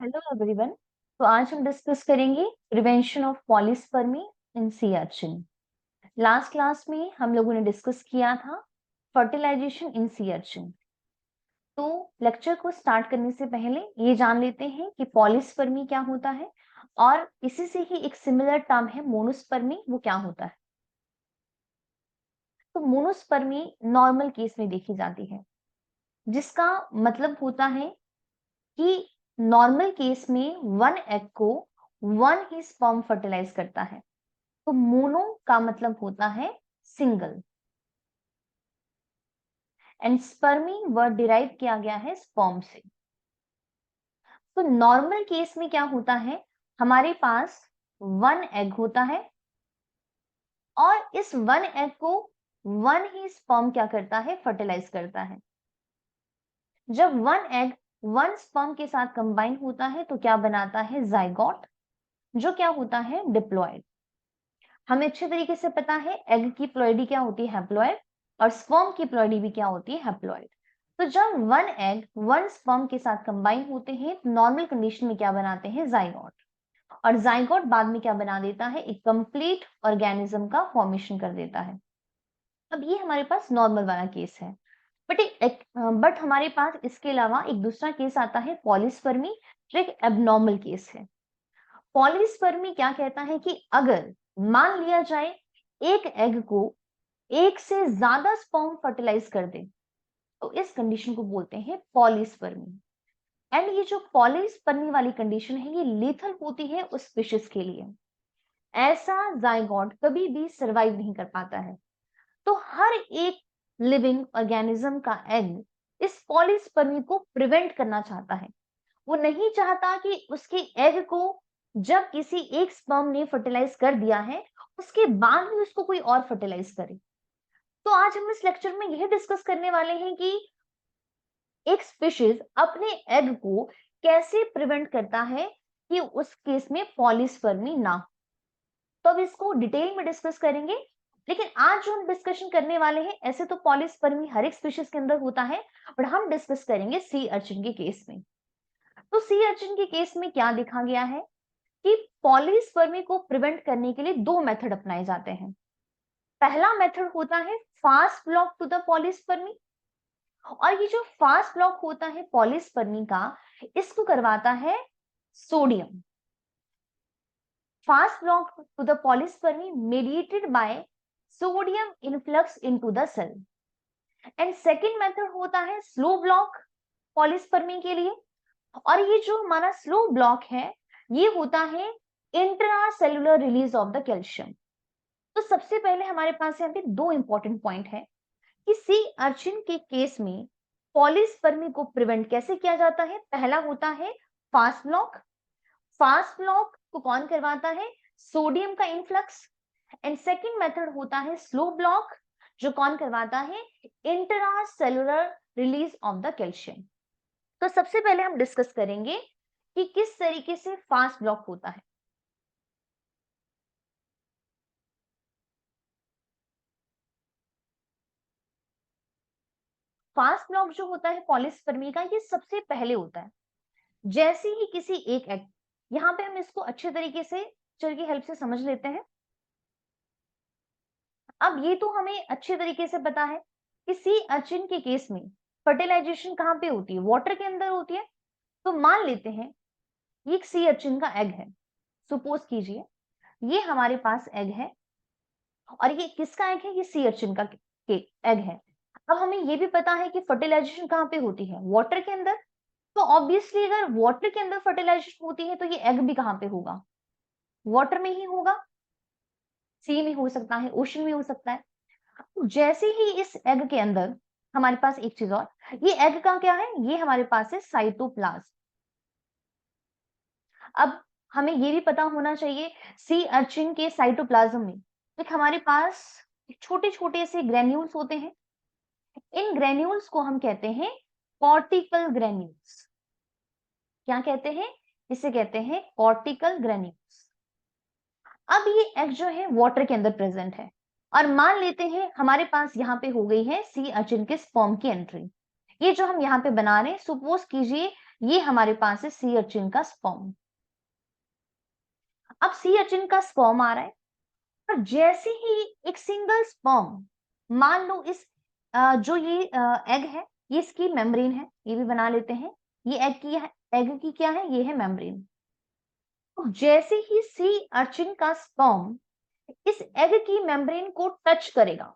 Hello everyone. तो आज हम डिस्कस करेंगे prevention of polyspermy in sea urchin. Last class में हम लोगों ने डिस्कस किया था फर्टिलाइजेशन इन सी अर्चिन। तो लेक्चर को स्टार्ट करने से पहले ये जान लेते हैं कि पॉलीस्पर्मी क्या होता है और इसी से ही एक सिमिलर टर्म है मोनोस्पर्मी, वो क्या होता है। तो मोनोस्पर्मी नॉर्मल केस में देखी जाती है, जिसका मतलब होता है कि नॉर्मल केस में वन एग को वन ही स्पर्म फर्टिलाइज करता है। तो मोनो का मतलब होता है सिंगल, एंड स्पर्मी वर्ड डिराइव किया गया है स्पर्म से। तो नॉर्मल केस में क्या होता है, हमारे पास वन एग होता है और इस वन एग को वन ही स्पर्म क्या करता है, फर्टिलाइज करता है। जब वन एग वन स्पर्म के साथ कंबाइन होता है तो क्या बनाता है, जाइगोट, जो क्या होता है, डिप्लॉयड। हमें अच्छे तरीके से पता है एग की प्लॉइडी क्या होती है, हैप्लॉइड, और स्पर्म की प्लॉइडी भी क्या होती है, हैप्लॉइड। तो जब वन एग वन स्पर्म के साथ कंबाइन होते हैं तो नॉर्मल कंडीशन में क्या बनाते हैं, जाइगोट, और जाइगोट बाद में क्या बना देता है, एक कंप्लीट ऑर्गेनिज्म का फॉर्मेशन कर देता है। अब ये हमारे पास नॉर्मल वाला केस है, बट हमारे पास इसके अलावा एक दूसरा केस आता है पॉलीस्पर्मी, जो एक एबनॉर्मल केस है। पॉलीस्पर्मी क्या कहता है कि अगर मान लिया जाए एक एग को एक से ज्यादा स्पर्म फर्टिलाइज कर दे तो इस कंडीशन को बोलते हैं पॉलीस्पर्मी। एंड ये जो पॉलीस्पर्मी वाली कंडीशन है ये लीथल होती है उस स्पीशीज के लिए। ऐसा जाइगोट कभी भी सरवाइव नहीं कर पाता है। तो हर एक लिविंग ऑर्गेनिज्म का एग इस पॉलीस्पर्मी को प्रिवेंट करना चाहता है। वो नहीं चाहता कि उसके एग को जब किसी एक स्पर्म ने फर्टिलाइज कर दिया है उसके बाद भी उसको कोई और फर्टिलाइज करे। तो आज हम इस लेक्चर में यह डिस्कस करने वाले हैं कि एक स्पीशीज अपने एग को कैसे प्रिवेंट करता है कि उस केस में पॉलीस्पर्मी ना हो। तो अब इसको डिटेल में डिस्कस करेंगे, लेकिन आज जो हम डिस्कशन करने वाले हैं, ऐसे तो पॉलीस्पर्मी हर एक स्पीशीज के अंदर होता है, बट हम डिस्कस करेंगे सी अर्चिन के केस में। तो सी अर्चिन के केस में क्या देखा गया है कि पॉलीस्पर्मी को प्रिवेंट करने के लिए दो मेथड अपनाए जाते हैं। पहला मेथड होता है fast block to the polyspermy, और ये जो फास्ट ब्लॉक होता है पॉलीस्पर्मी का, इसको करवाता है sodium. Fast block to the polyspermy mediated by sodium influx into the cell। And second method होता है स्लो ब्लॉक पॉलीस्पर्मी के लिए, और ये जो हमारा स्लो ब्लॉक है ये होता है intracellular release of the calcium. तो सबसे पहले हमारे पास यहाँ पे दो इंपॉर्टेंट पॉइंट है कि सी अर्चिन के केस में पॉलीस्पर्मी को प्रिवेंट कैसे किया जाता है। पहला होता है फास्ट ब्लॉक। फास्ट ब्लॉक को कौन करवाता है, सोडियम का इनफ्लक्स। एंड सेकेंड मेथड होता है स्लो ब्लॉक, जो कौन करवाता है, intracellular release of the calcium. तो सबसे पहले हम डिस्कस करेंगे कि किस तरीके से फास्ट ब्लॉक होता है। फास्ट ब्लॉक जो होता है पॉलीस्पर्मी का, ये सबसे पहले होता है जैसे ही किसी एक एग, यहां पे हम इसको अच्छे तरीके से पिक्चर की हेल्प से समझ लेते हैं। अब ये तो हमें अच्छे तरीके से पता है कि सी अर्चिन के केस में फर्टिलाइजेशन कहां पे होती है, वाटर के अंदर होती है। तो मान लेते हैं ये एक सी अर्चिन का एग है। सपोज कीजिए ये हमारे पास एग है, और ये किसका एग है, ये सी अर्चिन का एग है। अब हमें ये भी पता है कि फर्टिलाइजेशन कहां पे होती है, वाटर के अंदर। तो ऑब्वियसली अगर वाटर के अंदर फर्टिलाइजेशन होती है तो ये एग भी कहां पे होगा, वाटर में ही होगा। सी में हो सकता है, ओशन में हो सकता है। जैसे ही इस एग के अंदर हमारे पास एक चीज और, ये एग का क्या है, ये हमारे पास है साइटोप्लाज्म। अब हमें ये भी पता होना चाहिए सी अर्चिन के साइटोप्लाज्म में एक हमारे पास छोटे छोटे से ग्रेन्यूल्स होते हैं। इन ग्रेन्यूल्स को हम कहते हैं कॉर्टिकल ग्रेन्यूल्स। क्या कहते हैं, इसे कहते हैं कॉर्टिकल ग्रेन्यूल्स। अब ये एग जो है वाटर के अंदर प्रेजेंट है, और मान लेते हैं हमारे पास यहाँ पे हो गई है सी अर्चिन के स्पर्म की एंट्री। ये जो हम यहाँ पे बना रहे हैं, सपोज कीजिए ये हमारे पास है सी अर्चिन का स्पर्म। अब सी अर्चिन का स्पर्म आ रहा है और जैसे ही एक सिंगल स्पर्म, मान लो इस जो ये एग है, ये इसकी मेम्ब्रेन है, ये भी बना लेते हैं। ये एग की क्या है, ये है मेम्ब्रेन। तो जैसे ही सी अर्चिन का स्पर्म इस एग की मेम्ब्रेन को टच करेगा,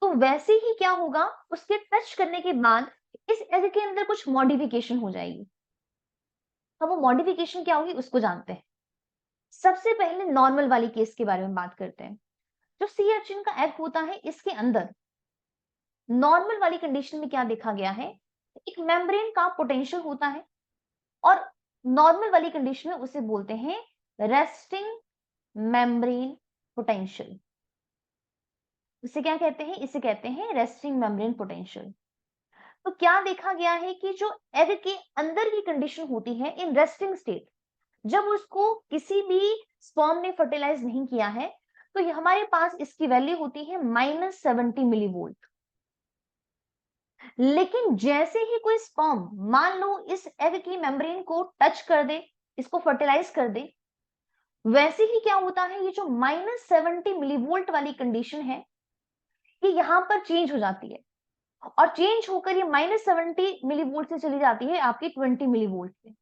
तो वैसे ही क्या होगा, उसके टच करने के बाद इस एग के अंदर कुछ मॉडिफिकेशन हो जाएगी। अब वो मॉडिफिकेशन क्या होगी उसको जानते हैं। सबसे पहले नॉर्मल वाली केस के बारे में बात करते हैं। जो सी अर्चिन का एग होता है, इसके अंदर नॉर्मल वाली कंडीशन में क्या देखा गया है, एक मेम्ब्रेन का पोटेंशियल होता है और नॉर्मल वाली कंडीशन में उसे बोलते हैं रेस्टिंग मेम्ब्रेन पोटेंशियल। इसे क्या कहते हैं, इसे कहते हैं रेस्टिंग मेम्ब्रेन पोटेंशियल। तो क्या देखा गया है कि जो एग के अंदर की कंडीशन होती है इन रेस्टिंग स्टेट, जब उसको किसी भी स्पर्म ने फर्टिलाइज नहीं किया है, तो ये हमारे पास इसकी वैल्यू होती है -70 मिलीवोल्ट। लेकिन जैसे ही कोई स्पर्म मान लो इस एग की मेम्ब्रेन को टच कर दे, इसको फर्टिलाइज कर दे, वैसे ही क्या होता है, ये जो -70 मिलीवोल्ट वाली कंडीशन है, ये यहां पर चेंज हो जाती है और चेंज होकर ये -70 मिलीवोल्ट से चली जाती है आपकी 20 मिलीवोल्ट पे।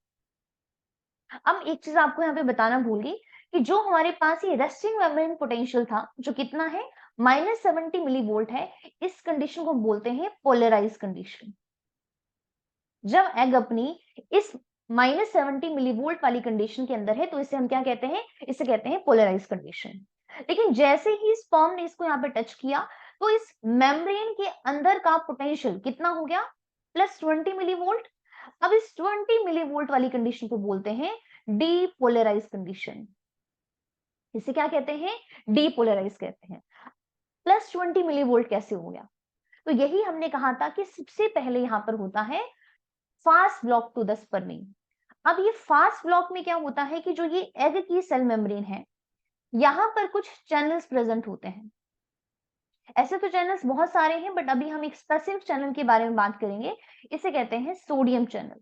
अब एक चीज आपको यहाँ पे बताना भूल गई कि जो हमारे पास ये रेस्टिंग मेम्ब्रेन पोटेंशियल था, जो कितना है, -70 मिलीवोल्ट है, इस कंडीशन को बोलते हैं पोलराइज कंडीशन। जब एग अपनी इस -70 मिलीवोल्ट वाली कंडीशन के अंदर है, तो इसे हम क्या कहते हैं, इसे कहते हैं पोलराइज कंडीशन। लेकिन जैसे ही स्पर्म ने इसको यहाँ पे टच किया, तो इस मेम्ब्रेन के अंदर का पोटेंशियल कितना हो गया, +20 मिलीवोल्ट। अब इस 20 मिलीवोल्ट वाली कंडीशन को बोलते हैं डीपोलराइज कंडीशन। इसे क्या कहते हैं, डीपोलराइज कहते हैं। +20 मिलीवोल्ट कैसे हो गया, तो यही हमने कहा था कि सबसे पहले यहां पर होता है फास्ट ब्लॉक टू द स्पर्मी। अब ये फास्ट ब्लॉक में क्या होता है कि जो ये एग की सेल मेम्ब्रेन है, यहां पर कुछ चैनल्स प्रेजेंट होते हैं। ऐसे तो चैनल्स बहुत सारे हैं, बट अभी हम एक स्पेसिफिक चैनल के बारे में बात करेंगे। इसे कहते हैं सोडियम चैनल।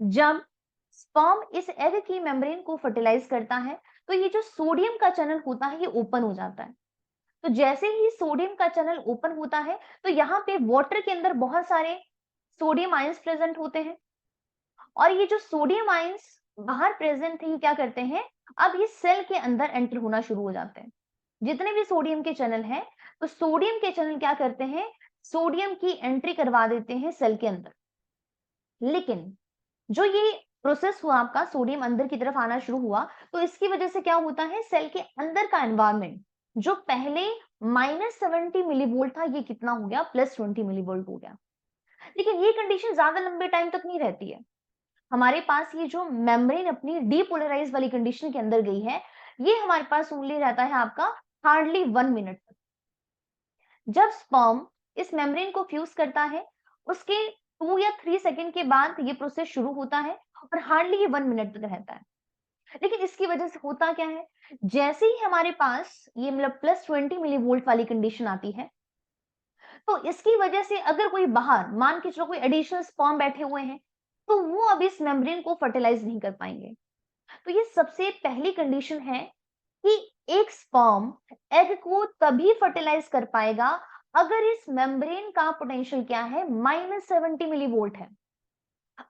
जब स्पर्म इस एग की मेम्ब्रेन को फर्टिलाइज करता है, तो ये जो सोडियम का चैनल होता है, ये ओपन हो जाता है। तो जैसे ही सोडियम का चैनल ओपन होता है, तो यहाँ पे वाटर के अंदर बहुत सारे सोडियम आयंस प्रेजेंट होते हैं और ये जो सोडियम आयंस बाहर प्रेजेंट थे, ये क्या करते हैं, अब ये सेल के अंदर एंटर होना शुरू हो जाते हैं। जितने भी सोडियम के चैनल हैं, तो सोडियम के चैनल क्या करते हैं, सोडियम की एंट्री करवा देते हैं सेल के अंदर। लेकिन जो ये प्रोसेस हुआ, आपका सोडियम अंदर की तरफ आना शुरू हुआ, तो इसकी वजह से क्या होता है, सेल के अंदर का एनवायरनमेंट जो पहले -70 मिलीवोल्ट था, ये कितना हो गया, +20 मिलीवोल्ट हो गया। लेकिन ये कंडीशन ज्यादा लंबे टाइम तक नहीं रहती है। हमारे पास ये जो मेम्ब्रेन अपनी डीपोलराइज वाली कंडीशन के अंदर गई है, ये हमारे पास ओनली रहता है आपका हार्डली 1 मिनट तक। जब स्पर्म इस मेम्ब्रेन को फ्यूज करता है, उसके 2 या 3 सेकंड के बाद ये प्रोसेस शुरू होता है और हार्डली ये 1 मिनट तक रहता है। लेकिन इसकी वजह से होता क्या है, जैसे ही हमारे पास ये मतलब +20 मिलीवोल्ट वाली कंडीशन आती है, तो इसकी वजह से अगर कोई बाहर मान के चलो कोई एडिशनल स्पर्म बैठे हुए हैं, तो वो अब इस मेम्ब्रेन को फर्टिलाइज नहीं कर पाएंगे। तो ये सबसे पहली कंडीशन है कि एक स्पर्म एग को तभी फर्टिलाइज कर पाएगा अगर इस मेम्ब्रेन का पोटेंशियल क्या है, -70 मिलीवोल्ट है।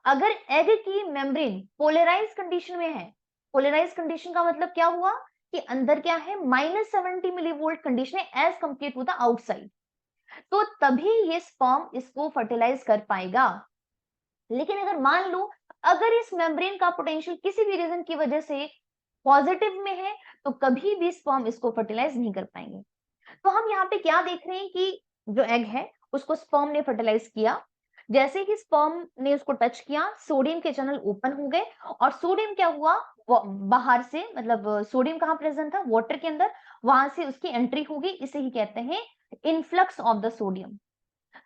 अगर एग की मेम्ब्रेन पोलराइज कंडीशन में है, पोलराइज कंडीशन का मतलब क्या हुआ कि अंदर क्या है, -70 मिलीवोल्ट कंडीशन है as compare to the outside, तो तभी ये स्पर्म इसको फर्टिलाइज कर पाएगा। लेकिन अगर मान लो अगर इस मेम्ब्रेन का पोटेंशियल किसी भी रीजन की वजह से पॉजिटिव में है, तो कभी भी स्पर्म इसको फर्टिलाइज नहीं कर पाएंगे। तो हम यहाँ पे क्या देख रहे हैं कि जो एग है उसको स्पर्म ने फर्टिलाइज किया। जैसे ही स्पर्म ने उसको टच किया, सोडियम के चैनल ओपन हो गए और सोडियम क्या हुआ, बाहर से, मतलब सोडियम कहाँ प्रेजेंट था, वाटर के अंदर, वहां से उसकी एंट्री होगी। इसे ही कहते हैं इनफ्लक्स ऑफ द सोडियम।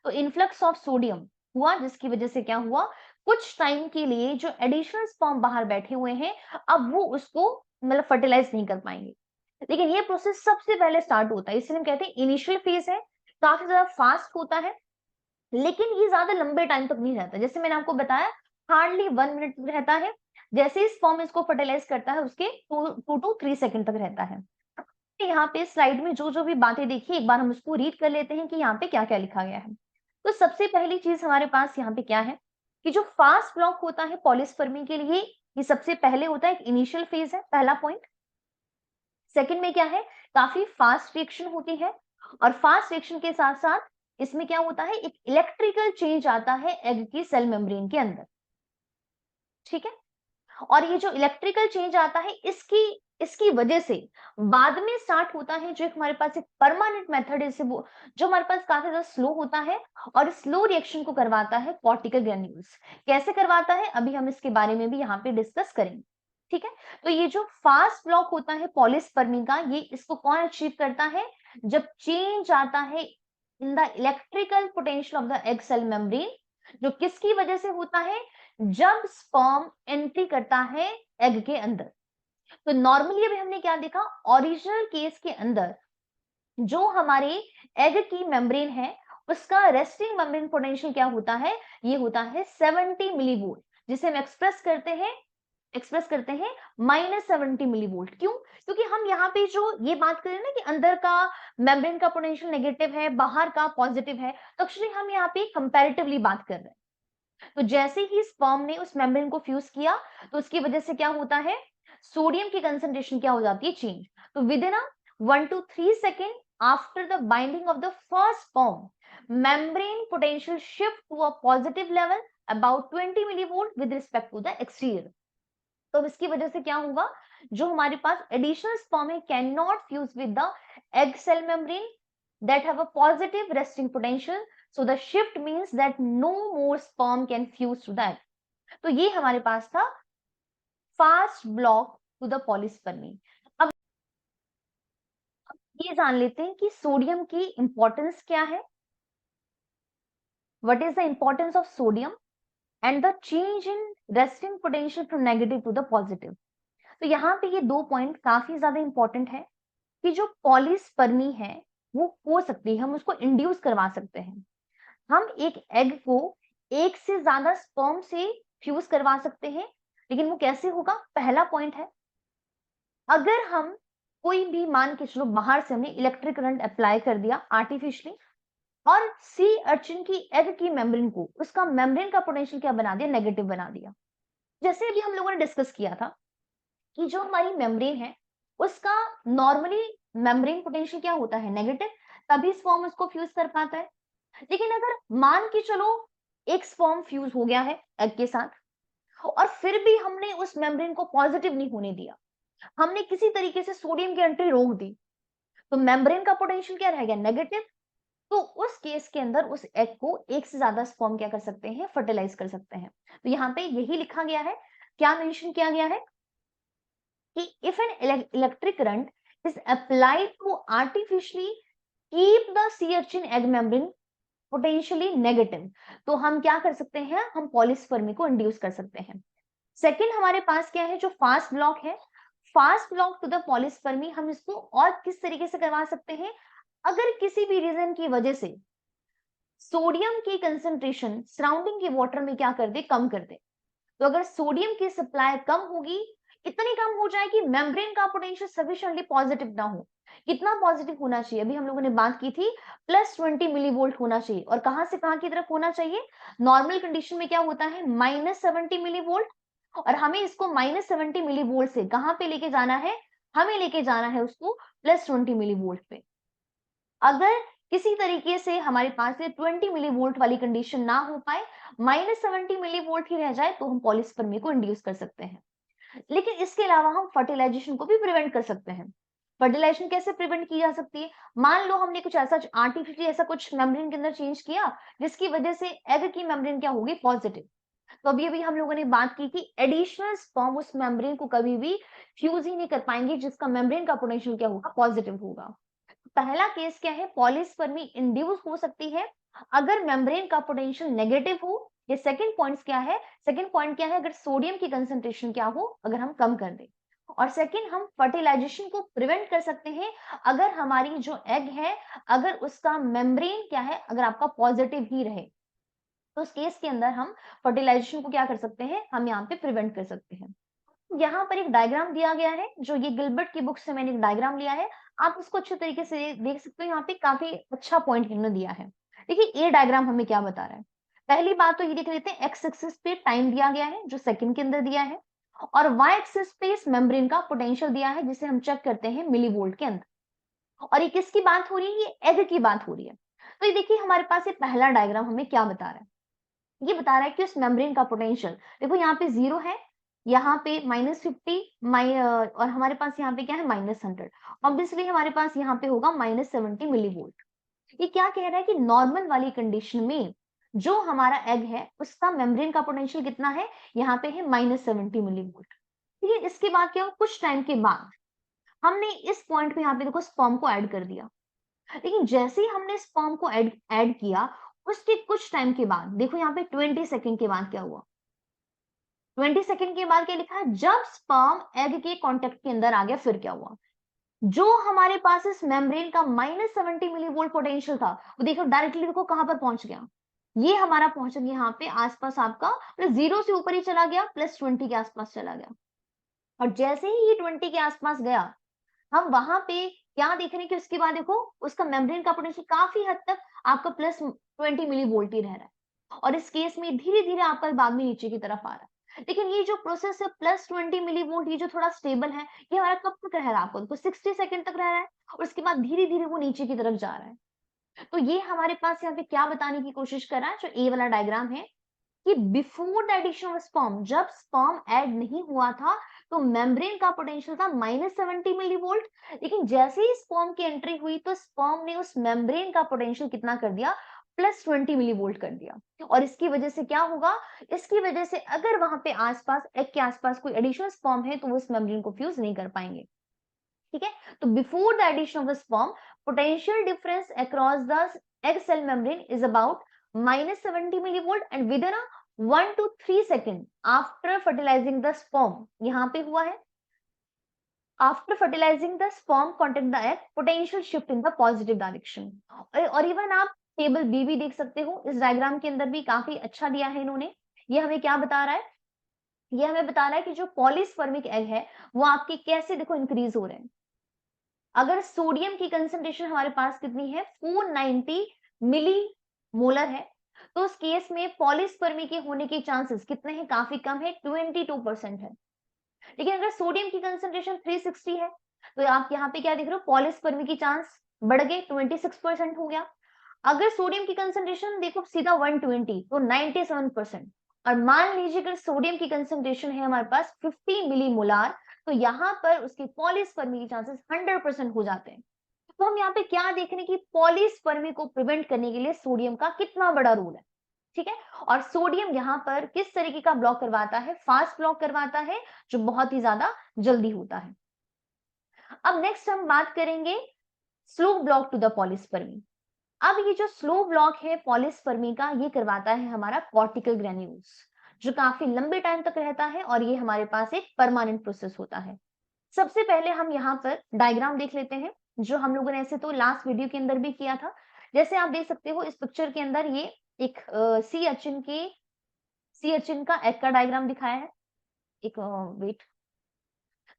तो इनफ्लक्स ऑफ सोडियम हुआ, जिसकी वजह से क्या हुआ, कुछ टाइम के लिए जो एडिशनल स्पर्म बाहर बैठे हुए हैं, अब वो उसको मतलब फर्टिलाइज नहीं कर पाएंगे। लेकिन ये प्रोसेस सबसे पहले स्टार्ट होता है, इसलिए हम कहते हैं इनिशियल फेज है, काफी ज्यादा फास्ट होता है। लेकिन ये ज्यादा लंबे टाइम तक नहीं रहता। जैसे मैंने आपको बताया हार्डली 1 मिनट रहता है। जैसे ही स्पर्म इसको फर्टिलाइज करता है उसके 2 to 3 सेकंड तक रहता है। यहाँ पे स्लाइड में जो जो भी बातें देखी एक बार हम उसको रीड कर लेते हैं कि यहाँ पे क्या क्या लिखा गया है। तो सबसे पहली चीज हमारे पास यहाँ पे क्या है कि जो फास्ट ब्लॉक होता है पॉलीस्पर्मी के लिए, ये सबसे पहले होता है, एक इनिशियल फेज है, पहला पॉइंट। सेकंड में क्या है, काफी फास्ट रिएक्शन होती है, और फास्ट रिएक्शन के साथ साथ इसमें क्या होता है, एक इलेक्ट्रिकल चेंज आता है एग की सेल मेम्ब्रेन के अंदर। ठीक है, और ये जो इलेक्ट्रिकल चेंज आता है इसकी इसकी वजह से बाद में स्टार्ट होता है जो एक हमारे पास एक परमानेंट मेथड है, वो जो हमारे पास काफी ज्यादा स्लो होता है और स्लो रिएक्शन को करवाता है कॉर्टिकल ग्रेन्यूल्स। कैसे करवाता है अभी हम इसके बारे में भी यहाँ पे डिस्कस करेंगे। ठीक है, तो ये जो फास्ट ब्लॉक होता है पॉलीस्पर्मी का, ये इसको कौन अचीव करता है, जब चेंज आता है in the electrical potential of the egg cell membrane, जो किसकी वजह से होता है, जब स्पर्म एंट्री करता है एग के अंदर। तो नॉर्मली अभी हमने क्या देखा, ओरिजिनल केस के अंदर जो हमारे एग की मेम्ब्रेन है उसका रेस्टिंग मेम्ब्रेन पोटेंशियल क्या होता है, ये होता है 70 मिलीवोल्ट, जिसे हम एक्सप्रेस करते हैं -70 मिलीवोल्ट। क्यों, क्योंकि हम यहाँ पे जो ये बात करें ना कि अंदर का मेम्ब्रेन का पोटेंशियल नेगेटिव है, बाहर का पॉजिटिव है, तो एक्चुअली हम यहाँ पे कंपैरेटिवली बात कर रहे हैं। तो जैसे ही स्पर्म ने उस मेम्ब्रेन को फ्यूज किया तो उसकी वजह से क्या होता है, सोडियम की कंसंट्रेशन क्या हो जाती है, चेंज। तो within 1 to 3 second after the binding of the first sperm, membrane potential shift to a positive level about 20 millivolt with respect to the exterior. तो इसकी वजह से क्या होगा, जो हमारे पास एडिशनल स्पर्म है cannot fuse with the egg cell membrane that have a positive resting potential, so the shift means that no more sperm can fuse to that। तो ये हमारे पास था fast block to the polyspermy. अब ये जान लेते हैं कि सोडियम की इंपॉर्टेंस क्या है, what is the importance of sodium and the change in resting potential from negative to the positive. तो यहाँ पे ये 2 पॉइंट काफी ज्यादा इंपॉर्टेंट है कि जो पॉलीस्पर्मी है वो हो सकती है, हम उसको इंड्यूस करवा सकते हैं। हम एक एग को एक से ज्यादा स्पर्म से फ्यूज करवा सकते हैं, लेकिन वो कैसे होगा, पहला पॉइंट है, अगर हम कोई भी, मान के चलो बाहर से हमने इलेक्ट्रिक करंट अप्लाई कर दिया आर्टिफिशियली और सी अर्चिन की एग की मेम्ब्रेन को, उसका मेम्ब्रेन का पोटेंशियल क्या बना दिया, नेगेटिव बना दिया। जैसे अभी हम लोगों ने डिस्कस किया था कि जो हमारी मेम्ब्रेन है उसका नॉर्मली मेम्ब्रेन पोटेंशियल क्या होता है, नेगेटिव, तभी स्पर्म उसको फ्यूज कर पाता है। लेकिन अगर मान के चलो एक स्पर्म फ्यूज हो गया है एग के साथ और फिर भी हमने उस मेम्ब्रेन को पॉजिटिव नहीं होने दिया, हमने किसी तरीके से सोडियम की एंट्री रोक दी, तो मेम्ब्रेन का पोटेंशियल क्या रहेगा, नेगेटिव। तो उस केस के अंदर उस एग को एक से ज्यादा स्पर्म क्या कर सकते हैं, फर्टिलाइज कर सकते हैं। तो यहाँ पे यही लिखा गया है, क्या मेंशन किया गया है कि if an electric current is applied to artificially keep the sea urchin egg membrane potentially negative, तो हम क्या कर सकते हैं, हम पॉलीस्पर्मी को इंड्यूस कर सकते हैं। सेकंड हमारे पास क्या है, जो फास्ट ब्लॉक है, fast block to the polyspermy, हम इसको और किस तरीके से करवा सकते हैं, अगर किसी भी रीजन की वजह से सोडियम की कंसंट्रेशन सराउंडिंग के वाटर में क्या कर दे, कम कर दे। तो अगर सोडियम की सप्लाई कम होगी, इतनी कम हो जाए कि मेम्ब्रेन का पोटेंशियल सफिशिएंटली पॉजिटिव ना हो, कितना पॉजिटिव होना चाहिए, अभी हम लोगों ने बात की थी +20 मिलीवोल्ट होना चाहिए, और कहां से कहां की तरफ होना चाहिए, नॉर्मल कंडीशन में क्या होता है -70 मिलीवोल्ट, और हमें इसको -70 मिलीवोल्ट से कहां पे लेके जाना है, हमें लेके जाना है उसको +20 मिलीवोल्ट पे। अगर किसी तरीके से हमारे पास ये 20 मिलीवोल्ट वाली कंडीशन ना हो पाए, -70 मिलीवोल्ट ही रह जाए, तो हम पॉलीस्पर्मी को इंड्यूस कर सकते हैं। लेकिन इसके अलावा हम फर्टिलाइजेशन को भी प्रिवेंट कर सकते हैं। फर्टिलाइजेशन कैसे प्रिवेंट की जा सकती है, मान लो हमने कुछ ऐसा आर्टिफिशियली ऐसा कुछ मेम्ब्रेन के अंदर चेंज किया जिसकी वजह से एग की मेम्ब्रेन क्या होगी, पॉजिटिव। तो अभी अभी हम लोगों ने बात की कि एडिशनल स्पर्म उस मेम्ब्रेन को कभी भी फ्यूज ही नहीं कर पाएंगे जिसका मेम्ब्रेन का पोटेंशियल क्या होगा, पॉजिटिव होगा। पहला केस क्या है, पॉलीस्पर्मी इंड्यूस हो सकती है अगर मेम्ब्रेन का पोटेंशियल नेगेटिव हो। ये सेकंड पॉइंट क्या है, सेकंड पॉइंट क्या है, अगर सोडियम की कंसंट्रेशन क्या हो, अगर हम कम कर दें। और सेकंड, हम फर्टिलाइजेशन को प्रिवेंट कर सकते हैं अगर हमारी जो एग है, अगर उसका मेम्ब्रेन क्या है, अगर आपका पॉजिटिव ही रहे। तो उस केस के अंदर हम फर्टिलाइजेशन को क्या कर सकते हैं, हम यहाँ पे प्रिवेंट कर सकते हैं। यहाँ पर एक डायग्राम दिया गया है, जो ये गिलबर्ट की बुक से मैंने एक डायग्राम लिया है। आप इसको अच्छे तरीके से देख सकते हो, यहाँ पे काफ़ी अच्छा पॉइंट इन्होंने दिया है। देखिए, ये डायग्राम हमें क्या बता रहा है? पहली बात तो ये देख लेते हैं, एक्स एक्सिस पे टाइम दिया गया है, जो सेकंड के अंदर दिया है, और वाई एक्सिस पे इस मेम्ब्रेन का पोटेंशियल दिया है, जिसे हम चेक करते हैं मिलीवोल्ट के अंदर। और ये किसकी बात हो रही है? ये एग की बात हो रही है। तो ये देखिए, हमारे पास ये पहला डायग्राम हमें क्या बता रहा है? ये बता रहा है कि उस मेम्ब्रेन का पोटेंशियल, देखो यहाँ पे 0 है, यहाँ पे -50 और हमारे पास यहाँ पे क्या है, -100। ऑब्वियसली हमारे पास यहाँ पे होगा -70 मिलीवोल्ट। ये क्या कह रहा है कि नॉर्मल वाली कंडीशन में जो हमारा एग है, उसका मेम्ब्रेन का पोटेंशियल कितना है? यहाँ पे है -70 मिलीवोल्ट। ठीक है, इसके बाद क्या हुआ, कुछ टाइम के बाद हमने इस पॉइंट पे यहाँ पे देखो स्पर्म को ऐड कर दिया। लेकिन जैसे ही हमने स्पर्म को ऐड ऐड किया, उसके कुछ टाइम के बाद देखो यहाँ पे 20 सेकंड के बाद क्या हुआ? 20 सेकंड के बाद क्या लिखा है? जब स्पर्म एग के कांटेक्ट के अंदर आ गया, फिर क्या हुआ? जो हमारे पास इस मेम्ब्रेन का -70 मिलीवोल्ट पोटेंशियल था, वो देखो डायरेक्टली देखो कहां पर पहुंच गया? ये हमारा पहुंच गया यहाँ पे आसपास आपका, मतलब 0 से ऊपर ही चला गया, +20 के आसपास चला गया। और जैसे ही ये 20 के आसपास गया, हम वहां पे क्या देख रहे हैं कि उसके बाद देखो उसका मेम्ब्रेन का पोटेंशियल काफी हद तक आपका +20 मिलीवोल्ट ही रह रहा है, और इस केस में धीरे धीरे आपका बाद में नीचे की तरफ आ रहा है। लेकिन ये जो प्रोसेस है +20 मिलीवोल्ट, ये जो थोड़ा स्टेबल है, ये हमारा कब तक रह रहा है? आपको 60 सेकंड तक रह रहा है, और उसके बाद धीरे धीरे वो नीचे की तरफ जा रहा है। तो ये हमारे पास यहाँ पे क्या बताने की कोशिश कर रहा है, जो ए वाला डायग्राम है, कि before the addition of sperm, जब स्पर्म ऐड नहीं हुआ था, तो मेम्ब्रेन का पोटेंशियल था -70 मिलीवोल्ट। लेकिन जैसे ही स्पर्म की एंट्री हुई, तो स्पर्म ने उस मेम्ब्रेन का पोटेंशियल कितना कर दिया? +20 मिलीवोल्ट कर दिया। और इसकी वजह से क्या होगा? इसकी वजह से अगर वहां पे आसपास, एग के आसपास कोई एडिशनल स्पर्म है, तो वो इस मेम्ब्रेन को फ्यूज नहीं कर पाएंगे। ठीक है, तो before the addition of the sperm, potential difference across the egg cell membrane is about -70 millivolt, and within a 1 to 3 second after fertilizing the sperm, यहाँ पे हुआ है, after fertilizing the sperm contact the egg, potential shift in the positive direction। और even आप table B भी देख सकते हो, इस डायग्राम के अंदर भी काफी अच्छा दिया है इन्होंने। ये हमें क्या बता रहा है? ये हमें बता रहा है कि जो पॉलीस्पर्मिक एग है, वो आपके कैसे देखो इंक्रीज हो रहे हैं। अगर सोडियम की कंसंट्रेशन हमारे पास कितनी है, 490 मिली मोलर है, तो उस केस में पॉलीस्पर्मी के होने के चांसेस कितने हैं? काफी कम है, 22% है। लेकिन अगर सोडियम की कंसंट्रेशन 360 है, तो आप यहाँ पे क्या देख रहे हो? पॉलीस्पर्मी की चांस बढ़ गए, 26% हो गया। अगर सोडियम की कंसंट्रेशन देखो सीधा 120, तो 97%। और मान लीजिए अगर सोडियम की कंसंट्रेशन है हमारे पास 50 मिलीमोलार, तो यहाँ पर उसकी पॉलीस्पर्मी के चांसेस 100% हो जाते हैं। तो हम यहाँ पे क्या देख रहे हैं कि पॉलीस्पर्मी को प्रिवेंट करने के लिए सोडियम का कितना बड़ा रोल है। ठीक है, और सोडियम यहाँ पर किस तरीके का ब्लॉक करवाता है? फास्ट ब्लॉक करवाता है, जो बहुत ही ज्यादा जल्दी होता है। अब नेक्स्ट हम बात करेंगे slow block to the polyspermy. अब ये जो स्लो ब्लॉक है पॉलीस्पर्मी का, ये करवाता है हमारा कॉर्टिकल ग्रेन्यूल्स, जो काफी लंबे टाइम तक रहता है, और ये हमारे पास एक परमानेंट प्रोसेस होता है। सबसे पहले हम यहाँ पर डायग्राम देख लेते हैं, जो हम लोगों ने ऐसे तो लास्ट वीडियो के अंदर भी किया था। जैसे आप देख सकते हो इस पिक्चर के अंदर, ये एक सी अर्चिन का एग का डायग्राम दिखाया है। एक वेट,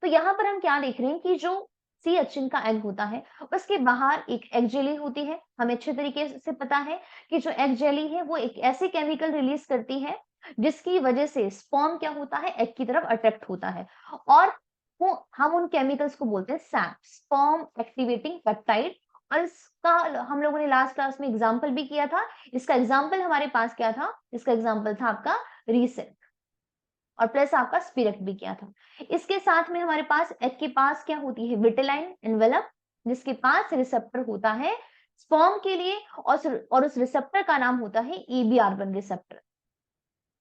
तो यहाँ पर हम क्या देख रहे हैं कि जो सी अर्चिन का एग होता है, उसके बाहर एक एग जेली होती है। हमें अच्छे तरीके से पता है कि जो एग जेली है, वो एक ऐसे केमिकल रिलीज करती है, जिसकी वजह से स्पर्म क्या होता है? एग की तरफ अट्रैक्ट होता है। और वो हम उन केमिकल्स को बोलते हैं सैप, स्पर्म एक्टिवेटिंग पेप्टाइड। और इसका हम लोगों ने लास्ट क्लास में एग्जाम्पल भी किया था। इसका एग्जाम्पल हमारे पास क्या था? इसका एग्जाम्पल था आपका रीसेट, और प्लस आपका स्पिरिट भी किया था। इसके साथ में हमारे पास एग के पास क्या होती है? विटेलाइन एनवेलप, जिसके पास रिसेप्टर होता है स्पर्म के लिए, और उस रिसेप्टर का नाम होता है EBR1 रिसेप्टर।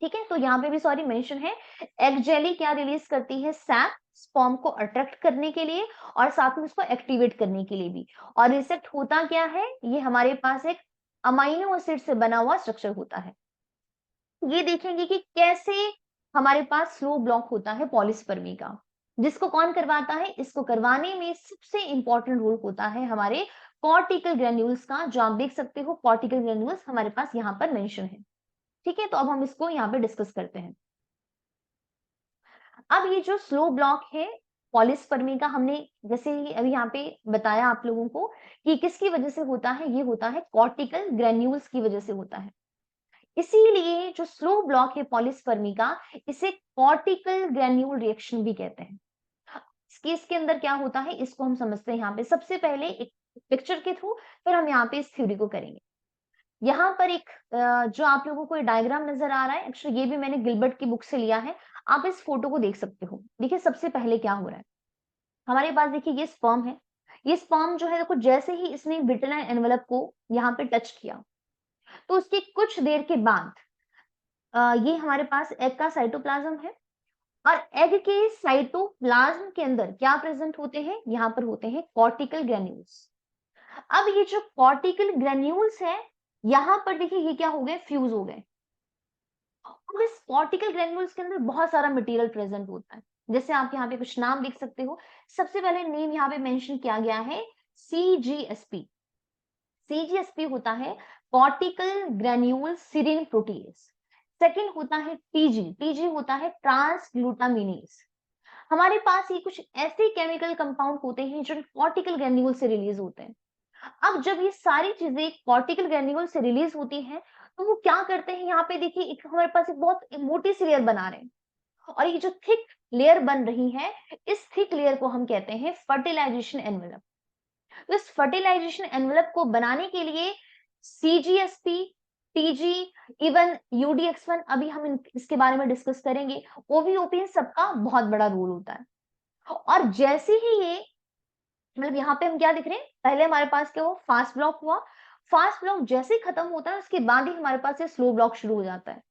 ठीक है, तो यहाँ पे भी सॉरी मेंशन है, एग जेली क्या रिलीज करती है? सैप, स्पर्म को अट्रैक्ट करने के लिए, और साथ में उसको एक्टिवेट करने के लिए भी। और रिसेप्ट होता क्या है? ये हमारे पास एक अमाइनो एसिड से बना हुआ स्ट्रक्चर होता है। ये देखेंगे कि कैसे हमारे पास स्लो ब्लॉक होता है पॉलीस्पर्मी का, जिसको कौन करवाता है? इसको करवाने में सबसे इंपॉर्टेंट रोल होता है हमारे कॉर्टिकल ग्रेन्यूल्स का, जो आप देख सकते हो कॉर्टिकल ग्रेन्यूल्स हमारे पास यहाँ पर मेंशन है। ठीक है, तो अब हम इसको यहाँ पे डिस्कस करते हैं। अब ये जो स्लो ब्लॉक है पॉलीस्पर्मी का, हमने जैसे ही अभी यहाँ पे बताया आप लोगों को कि किसकी वजह से होता है, ये होता है कॉर्टिकल ग्रेन्यूल्स की वजह से होता है। इसीलिए जो स्लो ब्लॉक है पॉलीस्पर्मी का, इसे कॉर्टिकल ग्रेन्यूल रिएक्शन भी कहते हैं। इसके अंदर क्या होता है इसको हम समझते हैं यहाँ पे। सबसे पहले एक पिक्चर के थ्रू, फिर हम यहाँ पे इस थ्योरी को करेंगे। यहाँ पर एक जो आप लोगों को डायग्राम नजर आ रहा है, एक्चुअली ये भी मैंने गिलबर्ट की बुक से लिया है। आप इस फोटो को देख सकते हो। देखिए सबसे पहले क्या हो रहा है, हमारे पास देखिए ये स्पर्म है। ये स्पर्म जो है देखो, जैसे ही इसने विटेलाइन एनवेलप को यहाँ पे टच किया, तो उसके कुछ देर के बाद ये हमारे पास एग का साइटोप्लाज्म है, और एग के साइटोप्लाज्म के अंदर क्या प्रेजेंट होते हैं, यहाँ पर होते हैं कॉर्टिकल ग्रेन्यूल्स। अब ये जो कॉर्टिकल ग्रेन्यूल्स है, यहाँ पर देखिए ये क्या हो गए, फ्यूज हो गए। अब इस कॉर्टिकल ग्रेन्यूल्स के अंदर बहुत सारा मटेरियल प्रेजेंट होता है। जैसे आप यहाँ पे कुछ नाम देख सकते हो। सबसे पहले नेम यहाँ पे मेंशन किया गया है सीजीएसपी। सीजीएसपी होता है cortical granule serine protease. Second होता है टीजी। टीजी होता है ट्रांसग्लूटामिनेज। हमारे पास ये कुछ ऐसे केमिकल कंपाउंड होते हैं जो कॉर्टिकल ग्रेन्यूल से रिलीज होते हैं। अब जब ये सारी चीजें कॉर्टिकल ग्रेन्यूल से रिलीज होती हैं, तो वो क्या करते हैं, यहाँ पे देखिए एक हमारे पास एक बहुत मोटी सी लेयर बना रहे हैं, और ये जो थिक लेयर बन रही है, इस थिक लेयर को हम कहते हैं फर्टिलाइजेशन एनवेलप। तो इस फर्टिलाइजेशन एनवेलप को बनाने के लिए सीजीएसपी, टीजी, इवन यूडीएक्स1, अभी हम इसके बारे में डिस्कस करेंगे, ओवीओपी, सबका बहुत बड़ा रोल होता है। और जैसे ही ये मतलब यहाँ पे हम क्या दिख रहे हैं, पहले हमारे पास क्या हुआ, फास्ट ब्लॉक हुआ। फास्ट ब्लॉक जैसे ही खत्म होता है, उसके बाद ही हमारे पास ये स्लो ब्लॉक शुरू हो जाता है।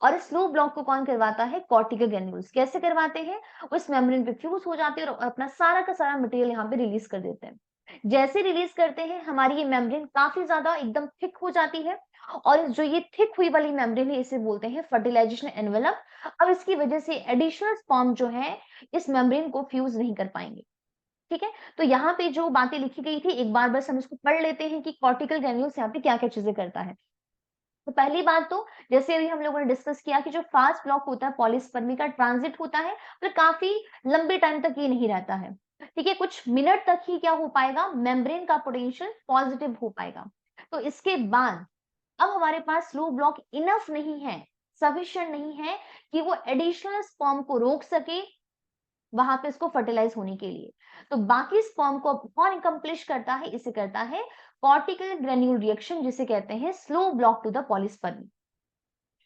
और इस स्लो ब्लॉक को कौन करवाता है, कॉर्टिकल ग्रेन्यूल्स। कैसे करवाते हैं, उस मेम्ब्रेन पे फ्यूज हो जाते हैं और अपना सारा का सारा मटेरियल यहाँ पे रिलीज कर देते हैं। जैसे रिलीज करते हैं, हमारी ये मेम्ब्रेन काफी ज्यादा एकदम थिक हो जाती है, और जो ये थिक हुई वाली मेम्ब्रेन है, इसे बोलते हैं फर्टिलाइजेशन एनवेलप। अब इसकी वजह से एडिशनल स्पर्म जो है इस मेम्ब्रेन को फ्यूज नहीं कर पाएंगे। ठीक है, तो यहाँ पे जो बातें लिखी गई थी, एक बार बस हम इसको पढ़ लेते हैं कि कॉर्टिकल ग्रेन्यूल्स यहाँ पे क्या-क्या चीजें करता है। तो पहली बात तो, जैसे अभी हम लोगों ने डिस्कस किया कि जो फास्ट ब्लॉक होता है पॉलीस्पर्मी का, ट्रांजिट होता है, तो काफी लंबे टाइम तक ये नहीं रहता है। ठीक है, कुछ मिनट तक ही क्या हो पाएगा, मेम्ब्रेन का पोटेंशियल पॉजिटिव हो पाएगा। तो इसके बाद अब हमारे पास स्लो ब्लॉक इनफ नहीं है, सफिशिएंट नहीं है कि वो एडिशनल स्पर्म को रोक सके वहां पे इसको फर्टिलाइज होने के लिए। तो बाकी स्पर्म को कौन अकम्प्लिश करता है, इसे करता है कॉर्टिकल ग्रेन्यूल रिएक्शन, जिसे कहते हैं slow block to the polyspermy.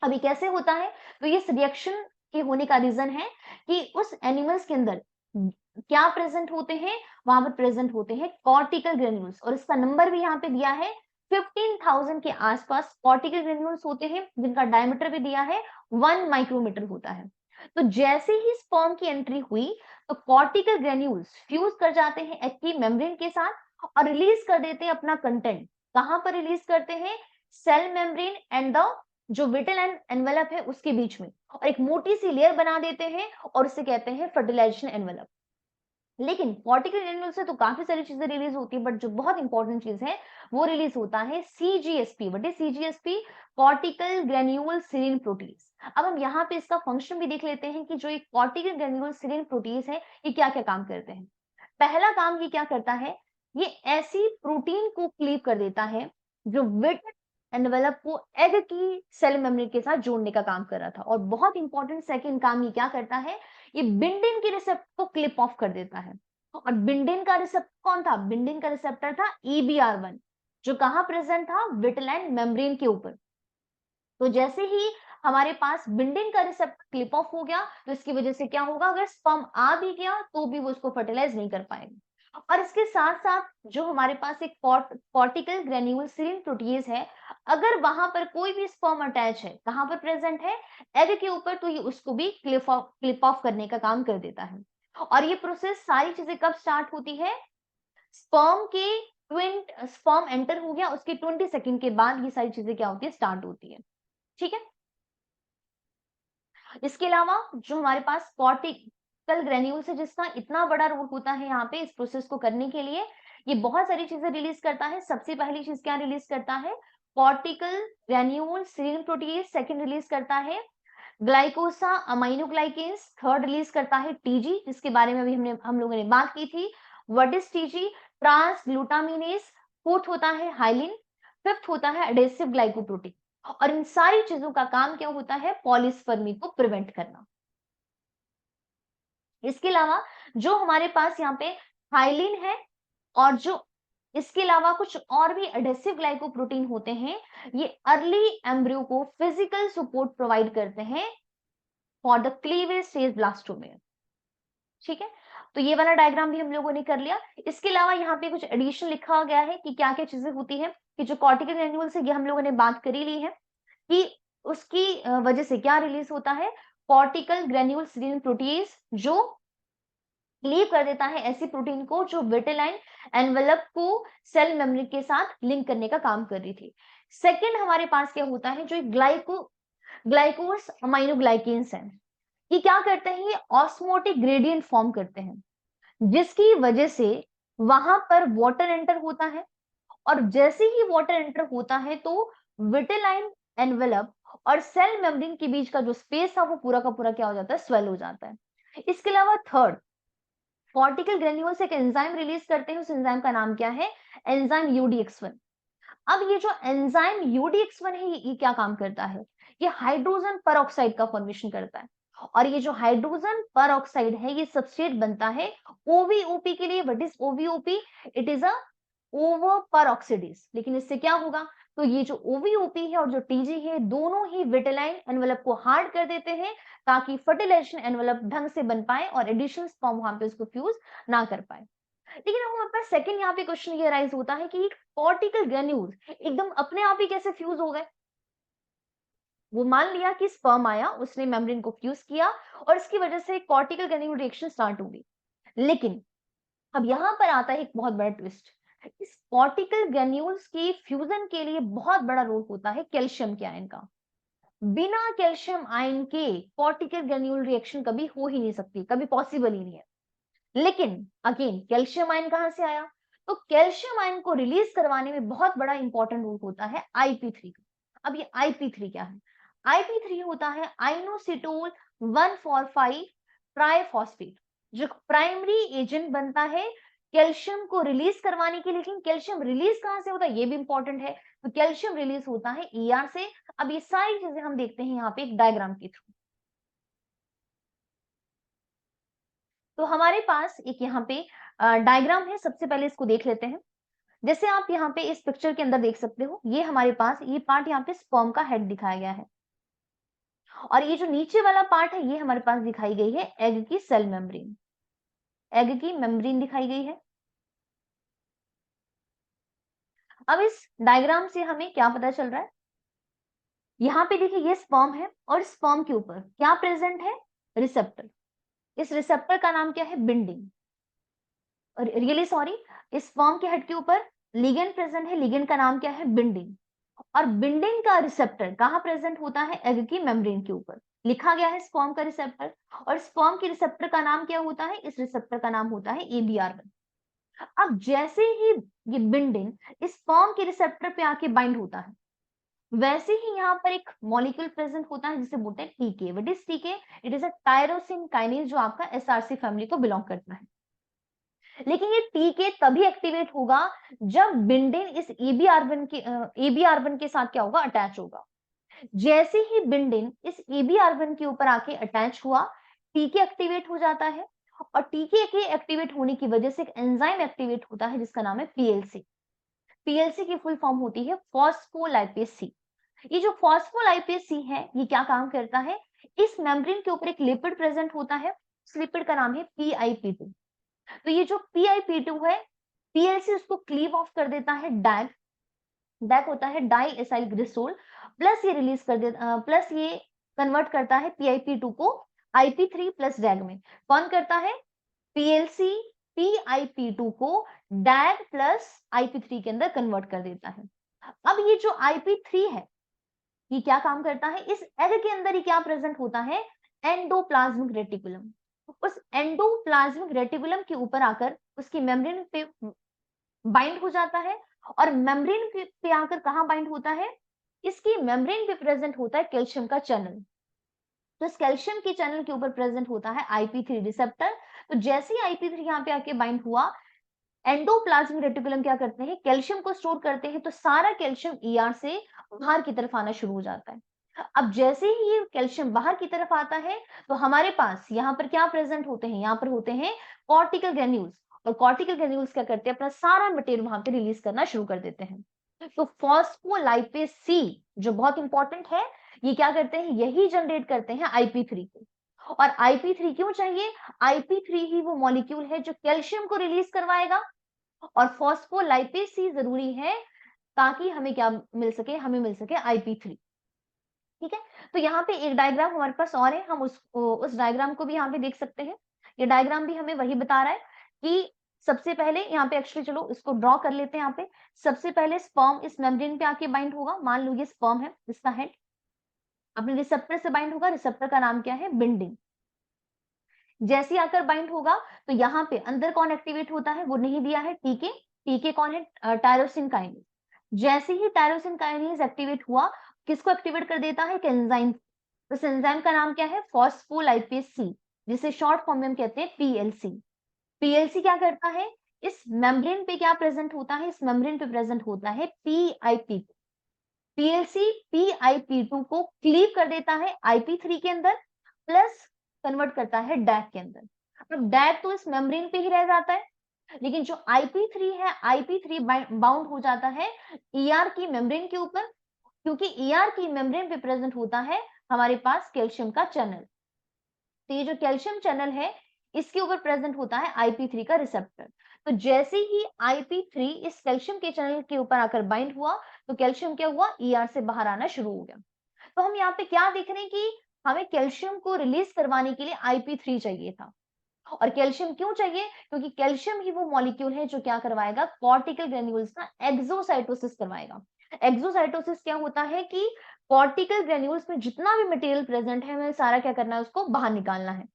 अभी कैसे होता है, तो इस रिएक्शन के होने का रीजन है कि उस एनिमल्स के अंदर क्या प्रेजेंट होते हैं, वहां पर प्रेजेंट होते हैं कॉर्टिकल ग्रेन्यूल्स, और इसका नंबर भी यहाँ पे दिया है 15,000 के आसपास कॉर्टिकल ग्रेन्यूल्स होते हैं, जिनका डायमीटर भी दिया है 1 माइक्रोमीटर होता है। तो जैसे ही स्पर्म की एंट्री हुई, तो कॉर्टिकल ग्रेन्यूल्स फ्यूज कर जाते हैं एग की मेम्ब्रेन के साथ और रिलीज कर देते हैं अपना कंटेंट। कहां पर रिलीज करते हैं, सेल मेम्ब्रेन एंड द जो विटल एनवेलप है उसके बीच में, और एक मोटी सी लेयर बना देते हैं, और उसे कहते हैं फर्टिलाइजेशन एनवेलप। लेकिन कॉर्टिकल ग्रेन्यूल से तो काफी सारी चीजें रिलीज होती है, बट जो बहुत इंपॉर्टेंट चीज है वो रिलीज होता है CGSP. What is CGSP, cortical granule serine protease. अब हम यहाँ पे इसका फंक्शन भी देख लेते हैं कि जो एक कॉर्टिकल ग्रेन्यूल सीरीन प्रोटीज है, ये क्या क्या काम करते हैं। पहला काम ये क्या करता है, ये ऐसी प्रोटीन को क्लीव कर देता है जो विट एनवेलप को एग की सेल मेम्ब्रेन के साथ जोड़ने का काम कर रहा था। और बहुत इंपॉर्टेंट सेकंड काम ये क्या करता है, ये बिंडिन के रिसेप्टर को क्लिप ऑफ कर देता है। और बिंडिन का रिसेप्टर कौन था, बिंडिन का रिसेप्टर था EBR1, जो कहां प्रेजेंट था, विटलाइन मेम्ब्रेन के ऊपर। तो जैसे ही हमारे पास बिंडिन का रिसेप्टर क्लिप ऑफ हो गया, तो इसकी वजह से क्या होगा, अगर स्पर्म आ भी गया तो भी वो उसको फर्टिलाइज नहीं कर पाएगा। और इसके साथ साथ जो हमारे पास एक कॉर्टिकल ग्रेन्यूल सीरीन प्रोटीज है, अगर वहां पर कोई भी स्पर्म अटैच है, कहां पर प्रेजेंट है, एग के ऊपर, तो ये उसको भी क्लिप ऑफ करने का काम कर देता है। और ये प्रोसेस सारी चीजें कब स्टार्ट होती है, स्पर्म के ट्विन स्पर्म एंटर हो गया उसके 20 सेकंड के बाद ये सारी चीजें क्या होती है, स्टार्ट होती है। ठीक है, इसके अलावा जो हमारे पास कॉर्टिकल ग्रेन्यूल्स है, जिसका इतना बड़ा रोल होता है यहाँ पे इस प्रोसेस को करने के लिए, ये बहुत सारी चीजें रिलीज करता है। सबसे पहली चीज क्या रिलीज करता है, cortical granule सीरिन proteases, second release करता है ग्लाइकोसा अमाइनोग्लाइकेन्स, थर्ड रिलीज करता है टीजी, जिसके बारे में अभी हम लोगों ने बात की थी। What is TG? Transglutaminase. Fourth होता है हाइलिन, फिफ्थ होता है एडेसिव ग्लाइकोप्रोटीन। और इन सारी चीजों का काम क्या होता है? पॉलीस्पर्मी को प्रिवेंट करना। इसके अलावा जो हमारे पास यहाँ पे हाइलिन है और जो इसके अलावा कुछ और भी एडेसिव ग्लाइकोप्रोटीन होते हैं, ये अर्ली एम्ब्रियो को फिजिकल सपोर्ट प्रोवाइड करते हैं for the cleavage stage blastomere. ठीक है, तो ये वाला डायग्राम भी हम लोगों ने कर लिया। इसके अलावा यहाँ पे कुछ एडिशन लिखा गया है कि क्या क्या चीजें होती है कि जो कॉर्टिकल ग्रेन्यूल से, ये हम लोगों ने बात कर ही ली है कि उसकी वजह से क्या रिलीज होता है? कॉर्टिकल ग्रेन्यूल सीरिन प्रोटीज, जो लीव कर देता है ऐसी प्रोटीन को जो विटेलाइन एनवेलप को सेल मेम्ब्रेन के साथ लिंक करने का काम कर रही थी। सेकंड हमारे पास क्या होता है? जो ग्लाइकोस अमाइनोग्लाइकेन्स हैं, ये क्या करते हैं? ये ऑस्मोटिक ग्रेडियंट फॉर्म करते हैं, जिसकी वजह से वहां पर वाटर एंटर होता है, और जैसे ही वाटर एंटर होता है तो विटेलाइन एनवेलप और सेल मेम्ब्रेन के बीच का जो स्पेस था वो पूरा का पूरा क्या हो जाता है? स्वेल हो जाता है। इसके अलावा थर्ड, कॉर्टिकल ग्रेन्यूल्स एक एंजाइम रिलीज करते हैं, उस एंजाइम का नाम क्या है? एंजाइम यूडीएक्स1। अब ये जो एंजाइम यूडीएक्स1 है, ये क्या काम करता है? ये हाइड्रोजन परऑक्साइड का फॉर्मेशन करता है, और ये जो हाइड्रोजन परऑक्साइड है ये सबस्ट्रेट बनता है ओवीओपी के लिए। What is OVOP? It is a ovoperoxidase. लेकिन इससे क्या होगा? तो ये जो ओवीओपी है और जो टीजी है, दोनों ही विटेलाइन एनवेलप को हार्ड कर देते हैं ताकि फर्टिलाइजेशन एनवेलप ढंग से बन पाए और एडिशनल स्पर्म वहां पे उसको फ्यूज ना कर पाए। लेकिन हमारे पास सेकंड यहाँ पे क्वेश्चन ये राइज होता है कि कॉर्टिकल ग्रेन्यूल्स एकदम अपने आप ही कैसे फ्यूज हो गए? वो मान लिया कि स्पर्म आया, उसने मेम्ब्रेन को फ्यूज किया और इसकी वजह से कॉर्टिकल ग्रेन्यूल रिएक्शन स्टार्ट हो गई। लेकिन अब यहां पर आता है एक बहुत बड़ा ट्विस्ट। इस कॉर्टिकल ग्रेन्यूल्स की फ्यूजन के लिए बहुत बड़ा रोल होता है कैल्शियम के आयन का। बिना कैल्शियम आयन के कॉर्टिकल ग्रेन्यूल रिएक्शन कभी हो ही नहीं सकती, कभी पॉसिबल ही नहीं है। लेकिन अगेन कैल्शियम आयन कहां से आया? तो कैल्शियम आयन को रिलीज करवाने में बहुत बड़ा इंपॉर्टेंट रोल होता है आईपी3 का। अब ये आईपी3 क्या है? आईपी3 होता है आइनोसिटोल 1,4,5 ट्राइफॉस्फेट, जो प्राइमरी एजेंट बनता है कैल्शियम को रिलीज करवाने के लिए। लेकिन कैल्शियम रिलीज कहां से होता है ये भी इंपॉर्टेंट है। तो कैल्शियम रिलीज होता है ईआर से। अब ये सारी चीजें हम देखते हैं यहाँ पे एक डायग्राम के थ्रू। तो हमारे पास एक यहाँ पे डायग्राम है, सबसे पहले इसको देख लेते हैं। जैसे आप यहाँ पे इस पिक्चर के अंदर देख सकते हो, ये हमारे पास ये पार्ट यहाँ पे स्पर्म का हेड दिखाया गया है, और ये जो नीचे वाला पार्ट है ये हमारे पास दिखाई गई है एग की सेल मेम्ब्रेन। एग की मेम्ब्रेन दिखाई गई है। अब इस डायग्राम से हमें क्या पता चल रहा है? यहाँ पे देखिए ये स्पर्म है और स्पर्म के ऊपर क्या प्रेजेंट है? रिसेप्टर। इस रिसेप्टर का नाम क्या है? बिंडिंग। रियली सॉरी, इस स्पर्म के हेड के ऊपर लिगेंड प्रेजेंट है, लिगेंड का नाम क्या है? बिंडिंग। और बिंडिंग का रिसेप्टर कहां प्रेजेंट होता है? एग की मेम्ब्रेन के ऊपर लिखा गया है स्पर्म का रिसेप्टर। और स्पर्म के रिसेप्टर का नाम क्या होता है? इस रिसेप्टर का नाम होता है एबीआर1। अब जैसे ही ये बिंडिंग इस स्पर्म के रिसेप्टर पे आके बाइंड होता है, वैसे ही यहाँ पर एक मॉलिक्यूल प्रेजेंट होता है जिसे बोलते हैं टीके। व्हाट इज टीके? It is a tyrosine kinase, जो आपका एसआरसी फैमिली को बिलोंग करता है। लेकिन ये टीके तभी एक्टिवेट होगा जब बिंडिन इस एबीआर1 के साथ क्या होगा? अटैच होगा। जैसे ही बिंडिन इस एबीआर1 के ऊपर आके अटैच हुआ, टीके एक्टिवेट हो जाता है, और टीके के एक्टिवेट होने की वजह से एक एंजाइम एक्टिवेट होता है जिसका नाम है पीएलसी। पीएलसी की फुल फॉर्म होती है फॉस्फोलाइपेज सी। ये जो फॉस्फोलाइपेज सी है, ये क्या काम करता है? इस मेम्ब्रेन के ऊपर एक लिपिड प्रेजेंट होता है, उस लिपिड का नाम है पीआईपी2। तो ये जो पीआईपी2 है, पीएलसी उसको क्लीव ऑफ कर देता है डैग। डैग होता है डाई एसाइल ग्लिसरॉल, प्लस ये रिलीज कर देता, प्लस ये कन्वर्ट करता है पीआईपी2 को आईपी3 प्लस डैग में। कौन करता है? पीएलसी पीआईपी2 को डैग प्लस आईपी3 के अंदर कन्वर्ट कर देता है। अब ये जो आईपी3 है, ये क्या काम करता है? इस एग के अंदर ही क्या प्रेजेंट होता है? Endoplasmic reticulum. उस एंडोप्लाज्मिक रेटिकुलम के ऊपर आकर उसकी मेम्ब्रेन पे बाइंड हो जाता है, और मेम्ब्रेन पे आकर कहाँ बाइंड होता है? इसकी मेम्ब्रेन पे प्रेजेंट होता है कैल्शियम का चैनल। तो इस कैल्शियम के चैनल के ऊपर प्रेजेंट होता है IP3 रिसेप्टर। तो जैसे ही IP3 यहाँ पे आके बाइंड हुआ, एंडोप्लाज्मिक रेटिकुलम क्या करते हैं, कैल्शियम को स्टोर करते हैं, तो सारा कैल्शियम ER से बाहर की तरफ आना शुरू हो जाता है। अब जैसे ही ये कैल्शियम बाहर की तरफ आता है, तो हमारे पास यहाँ पर क्या प्रेजेंट होते हैं, यहाँ पर होते हैं कॉर्टिकल ग्रेन्यूल्स। और कॉर्टिकल ग्रेन्यूल्स क्या करते हैं, अपना सारा मटेरियल वहां पे रिलीज करना शुरू कर देते हैं। तो फॉस्फोलाइपेज सी जो बहुत इंपॉर्टेंट है, ये क्या करते हैं, यही जनरेट करते हैं IP3 को। और IP3 क्यों चाहिए? IP3 ही वो मॉलिक्यूल है जो कैल्शियम को रिलीज करवाएगा, और फॉस्फोलाइपेज सी जरूरी है ताकि हमें क्या मिल सके, हमें मिल सके IP3। ठीक है, तो यहाँ पे एक डायग्राम हमारे पास और है, हम उस डायग्राम को भी यहाँ पे देख सकते हैं। ये डायग्राम भी हमें वही बता रहा है कि सबसे पहले यहाँ पे एक्चुअली चलो इसको ड्रॉ कर लेते हैं। यहाँ पे सबसे पहले स्पर्म इस मेम्ब्रेन पे आके बाइंड होगा। मान लो ये स्पर्म है, इसका हेड अपने रिसेप्टर से बाइंड होगा। रिसेप्टर का नाम क्या है? बिंडिंग। जैसे आकर बाइंड होगा तो यहाँ पे अंदर कौन एक्टिवेट होता है, वो नहीं दिया है, टीके। टीके कौन है? Tyrosine kinase. जैसे ही टायरोसिन काइनेज एक्टिवेट हुआ, किसको एक्टिवेट कर देता है? एंजाइम। उस एंजाइम का नाम क्या है? फॉस्फोलाइपेज सी, जिसे शॉर्ट फॉर्म में हम कहते हैं PLC। PLC क्या करता है? इस मेम्ब्रेन पे क्या प्रेजेंट होता है? इस मेम्ब्रेन पे प्रेजेंट होता है PIP। PLC PIP2 को क्लीव कर देता है IP3 के अंदर, प्लस कन्वर्ट करता है डैक के अंदर। अब डैक तो इस मेम्ब्रेन पे ही रह जाता है, लेकिन जो IP3 है, IP3 बाउंड हो जाता है ER की मेम्ब्रेन के ऊपर, क्योंकि ER की मेम्ब्रेन पे प्रेजेंट होता है हमारे पास कैल्शियम का चैनल। तो ये जो कैल्शियम चैनल है, इसके ऊपर प्रेजेंट होता है IP3 का रिसेप्टर। तो जैसे ही IP3 इस कैल्शियम के चैनल के ऊपर आकर बाइंड हुआ, तो कैल्शियम क्या हुआ? ER से बाहर आना शुरू हो गया। तो हम यहाँ पे क्या देख रहे हैं कि हमें कैल्शियम को रिलीज करवाने के लिए IP3 चाहिए था। और कैल्शियम क्यों चाहिए? क्योंकि कैल्शियम ही वो मॉलिक्यूल है जो क्या करवाएगा? कॉर्टिकल ग्रेन्यूल्स का एक्सोसाइटोसिस करवाएगा। एक्सोसाइटोसिस क्या होता है कि कॉर्टिकल ग्रेन्यूल्स में जितना भी मटेरियल प्रेजेंट है, हमें सारा क्या करना है? उसको बाहर निकालना है।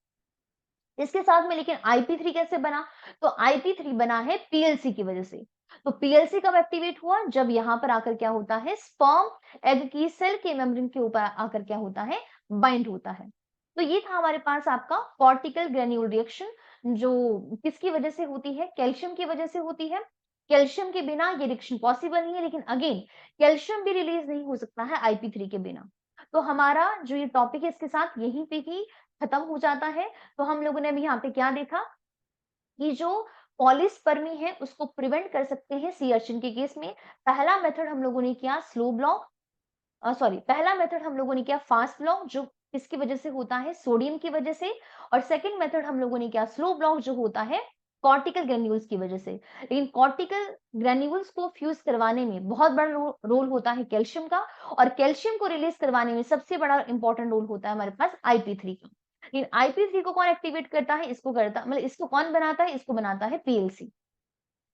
इसके साथ में लेकिन IP3 कैसे बना? तो IP3 बना है PLC की वजह से। तो PLC कब एक्टिवेट हुआ? जब यहां पर आकर क्या होता है? स्पर्म एग की सेल के मेम्ब्रेन के ऊपर आकर क्या होता है? बाइंड होता है। तो ये था हमारे पास आपका कॉर्टिकल ग्रेन्यूल रिएक्शन, जो किसकी वजह से होती है? कैल्शियम की वजह से होती है। कैल्शियम के बिना ये रिएक्शन पॉसिबल नहीं है, लेकिन अगेन कैल्शियम भी रिलीज नहीं हो सकता है IP3 के बिना। तो हमारा जो ये टॉपिक है, इसके साथ यहीं पे ही खत्म हो जाता है। तो हम लोगों ने अभी यहाँ पे क्या देखा कि जो पॉलीस्पर्मी है उसको प्रिवेंट कर सकते हैं सी अर्चिन के केस में। पहला मेथड हम लोगों ने किया स्लो ब्लॉक, पहला मेथड हम लोगों ने किया फास्ट ब्लॉक, जो किसकी वजह से होता है? सोडियम की वजह से। और सेकंड मेथड हम लोगों ने किया स्लो ब्लॉक, जो होता है कॉर्टिकल ग्रेन्यूल्स की वजह से। लेकिन कॉर्टिकल ग्रेन्यूल्स को फ्यूज करवाने में बहुत बड़ा रोल होता है कैल्शियम का, और कैल्शियम को रिलीज करवाने में सबसे बड़ा इंपॉर्टेंट रोल होता है हमारे पास IP3 का। लेकिन IP3 को कौन एक्टिवेट करता है? इसको करता, मतलब इसको कौन बनाता है? इसको बनाता है PLC।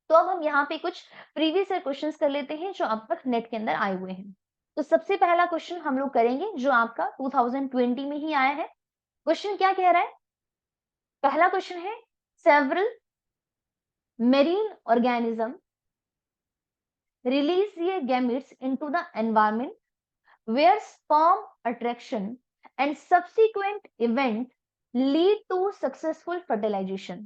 तो अब हम यहाँ पे कुछ प्रीवियस ईयर क्वेश्चंस कर लेते हैं जो अब तक नेट के अंदर आए हुए हैं। तो सबसे पहला क्वेश्चन हम लोग करेंगे जो आपका 2020 में ही आया है। क्वेश्चन क्या कह रहा है? पहला क्वेश्चन है, several marine organism release their gametes into the environment where sperm attraction and subsequent event lead to successful fertilization.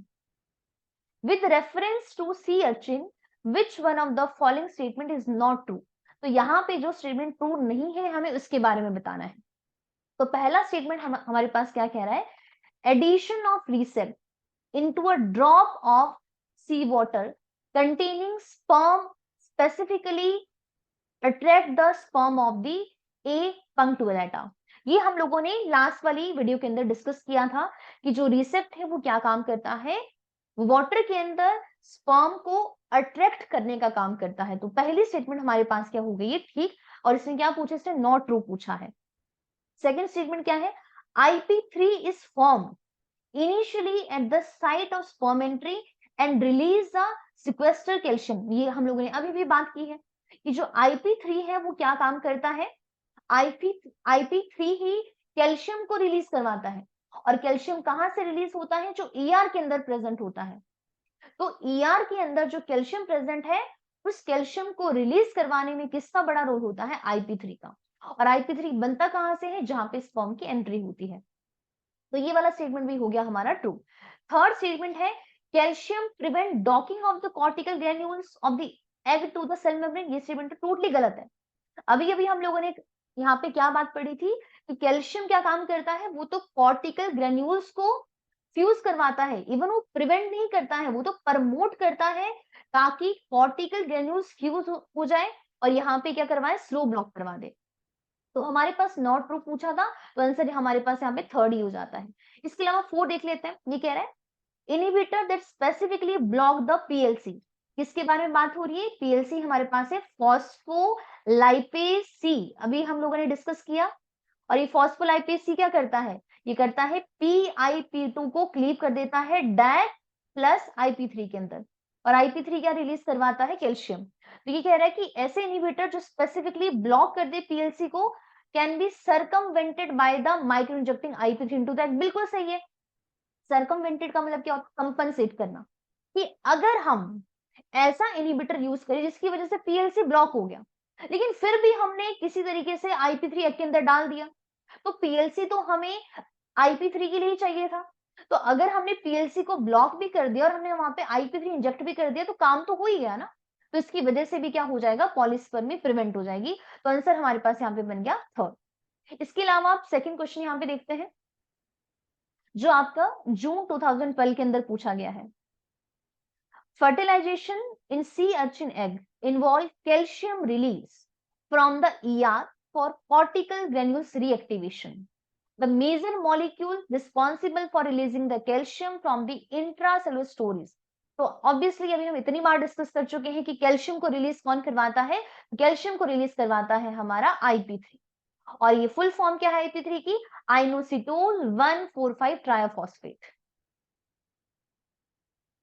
With reference to sea urchin, which one of the following statement is not true? तो यहाँ पे जो statement true नहीं है, हमें उसके बारे में बताना है। तो पहला स्टेटमेंट हमारे पास क्या कह रहा है? एडिशन ऑफ रिसेप्ट into a drop of seawater containing sperm specifically attract the sperm of the A punctuata। ये हम लोगों ने लास्ट वाली वीडियो के अंदर डिस्कस किया था कि जो रिसेप्ट है वो क्या काम करता है? वाटर के अंदर स्पर्म को अट्रैक्ट करने का काम करता है। तो पहली स्टेटमेंट हमारे पास क्या हो गई है? ठीक। और इसने क्या पूछा? इसने नॉट ट्रू पूछा है। सेकंड स्टेटमेंट क्या है? IP3 is formed initially at the site of sperm entry and release the sequester calcium। ये हम लोगों ने अभी भी बात की है कि जो IP3 है वो क्या काम करता है? IP3 ही कैल्शियम को रिलीज करवाता है। और कैल्शियम कहां से रिलीज होता है? जो ER के अंदर प्रेजेंट होता है। तो ER के अंदर जो कैल्शियम प्रेजेंट है उस कैल्शियम को रिलीज करवाने में किसका बड़ा रोल होता है? IP3 का। और IP3 बनता कहां से है? जहां पे स्पर्म की एंट्री होती है। तो ये वाला स्टेटमेंट भी हो गया हमारा ट्रू। थर्ड स्टेटमेंट है calcium prevent docking of the cortical granules of the egg to the cell membrane. ये स्टेटमेंट तो टोटली गलत है। अभी अभी हम लोगों ने यहाँ पे क्या बात पढ़ी थी कि कैल्शियम क्या काम करता है? वो तो कॉर्टिकल ग्रेन्यूल्स को फ्यूज करवाता है, इवन वो प्रिवेंट नहीं करता है, वो तो प्रमोट करता है ताकि कॉर्टिकल ग्रेन्यूल्स फ्यूज हो जाए और यहाँ पे क्या करवाए? स्लो ब्लॉक करवा दे। तो हमारे पास नॉट ट्रू पूछा था, तो आंसर हमारे पास यहाँ पे थर्ड ही हो जाता है। इसके अलावा फोर देख लेते हैं। ये कह रहा है inhibitor that specifically block the PLC. किसके बारे में बात हो रही है? पीएलसी हमारे पास है फॉस्फोलाइपेज सी, अभी हम लोगों ने डिस्कस किया। और ये फॉस्फोलाइपेज सी क्या करता है? ये करता है PIP2 को क्लीव कर देता है डैक प्लस IP3 के अंदर। और IP3 क्या रिलीज करवाता है? कैल्शियम। तो ये कह रहा है कि ऐसे इनिबिटर जो स्पेसिफिकली ब्लॉक कर दे पीएलसी को can be circumvented by the micro injecting IP3 into the egg. बिल्कुल सही है। सर्कमवेंटेड का मतलब क्या होता है? कंपनसेट करना। कि अगर हम ऐसा इनिबिटर यूज करें जिसकी वजह से पीएलसी ब्लॉक हो गया, लेकिन फिर भी हमने किसी तरीके से IP3 एग के अंदर डाल दिया, तो पीएलसी तो हमें IP3 के लिए ही चाहिए था। तो अगर हमने पीएलसी को ब्लॉक भी कर दिया और हमने वहां पे IP3 इंजेक्ट भी कर दिया, तो काम तो हो ही गया ना। तो इसकी वजह से भी क्या हो जाएगा? पॉलीस्पर्मी प्रिवेंट हो जाएगी। तो आंसर हमारे पास यहाँ पे बन गया थर्ड। इसके अलावा आप सेकंड क्वेश्चन यहाँ पे देखते हैं जो आपका जून 2012 के अंदर पूछा गया है। Fertilization in sea urchin egg involve calcium release from the ER for cortical granules reactivation. The major molecule responsible for releasing the calcium from the intracellular stories. तो ऑब्वियसली अभी हम इतनी बार डिस्कस कर चुके हैं कि कैल्शियम को रिलीज कौन करवाता है? कैल्शियम को रिलीज करवाता है हमारा IP3। और ये फुल फॉर्म क्या है IP3 की? आइनोसिटोल 1,4,5 ट्रायोफॉस्फेट।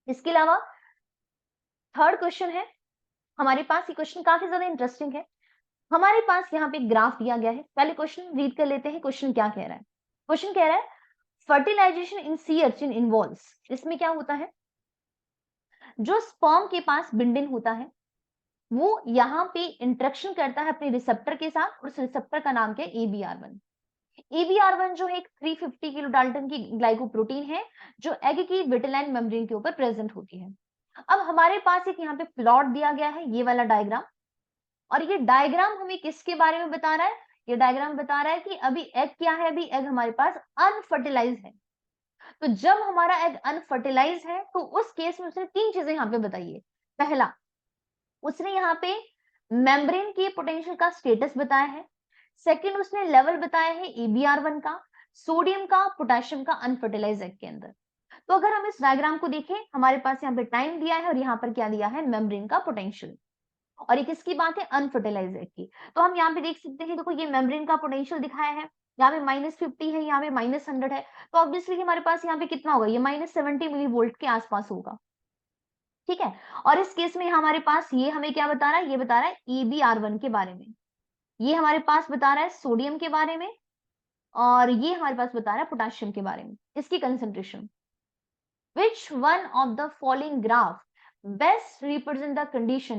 इसके अलावा थर्ड क्वेश्चन है हमारे पास। ये क्वेश्चन काफी ज्यादा इंटरेस्टिंग है। हमारे पास यहाँ पे ग्राफ दिया गया है। पहले क्वेश्चन रीड कर लेते हैं। क्वेश्चन क्या कह रहा है? क्वेश्चन कह रहा है फर्टिलाइजेशन इन सी अर्चिन इन्वॉल्व्स। इसमें क्या होता है? जो स्पर्म के पास बिंडिन होता है वो यहाँ पे इंटरेक्शन करता है अपने रिसेप्टर के साथ, और उस रिसेप्टर का नाम क्या है? ABR1। ABR1 जो है एक 350 किलो डाल्टन की ग्लाइकोप्रोटीन है जो एग की विटेलाइन मेम्ब्रेन के ऊपर प्रेजेंट होती है। अब हमारे पास एक यहाँ पे प्लॉट दिया गया है, ये वाला डायग्राम। और ये डायग्राम हमें किसके बारे में बता रहा है? ये डायग्राम बता रहा है कि अभी एग क्या है? अभी एग हमारे पास अनफर्टिलाइज है। तो जब हमारा एग अनफर्टिलाइज है तो उस केस में उसने तीन चीजें यहाँ पे बताई है। पहला, उसने यहाँ पे मेम्ब्रेन के पोटेंशियल का स्टेटस बताया है। सेकंड, उसने लेवल बताया है ABR1 का, सोडियम का, पोटेशियम का अनफर्टिलाइज एग के अंदर। तो अगर हम इस डायग्राम को देखें, हमारे पास यहाँ पे टाइम दिया है और यहाँ पर क्या दिया है? मेम्ब्रेन का पोटेंशियल। और ये किसकी बात है? अनफर्टिलाइज एग की। तो हम यहाँ पे देख सकते हैं, देखो ये मेम्ब्रेन का पोटेंशियल दिखाया है, यहाँ पे -50 है, यहाँ पे -100 है। तो ऑब्वियसली हमारे पास यहाँ पे कितना होगा? ये -70 मिली वोल्ट के आसपास होगा। ठीक है। और इस केस में हमारे पास ये हमें क्या बता रहा है? ये बता रहा है EBR1 के बारे में। ये हमारे पास बता रहा है सोडियम के बारे में, और ये हमारे पास बता रहा है पोटेशियम के बारे में, इसकी concentration. Which one of the following graph best represent the condition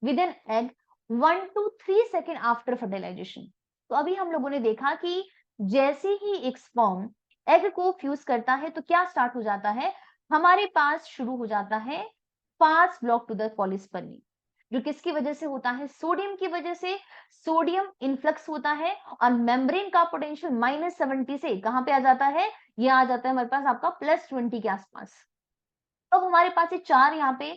with an egg 1 to 3 second after fertilisation? तो अभी हम लोगों ने देखा कि जैसे ही एक स्पर्म एग को फ्यूज करता है तो क्या स्टार्ट हो जाता है? हमारे पास शुरू हो जाता है fast block to the polyspermy, जो किसकी वजह से होता है? सोडियम की वजह से। सोडियम इनफ्लक्स होता है और मेम्ब्रेन का पोटेंशियल -70 से कहां पे आ जाता है? ये आ जाता है हमारे पास आपका +20 के आसपास। तो हमारे पास ये चार यहाँ पे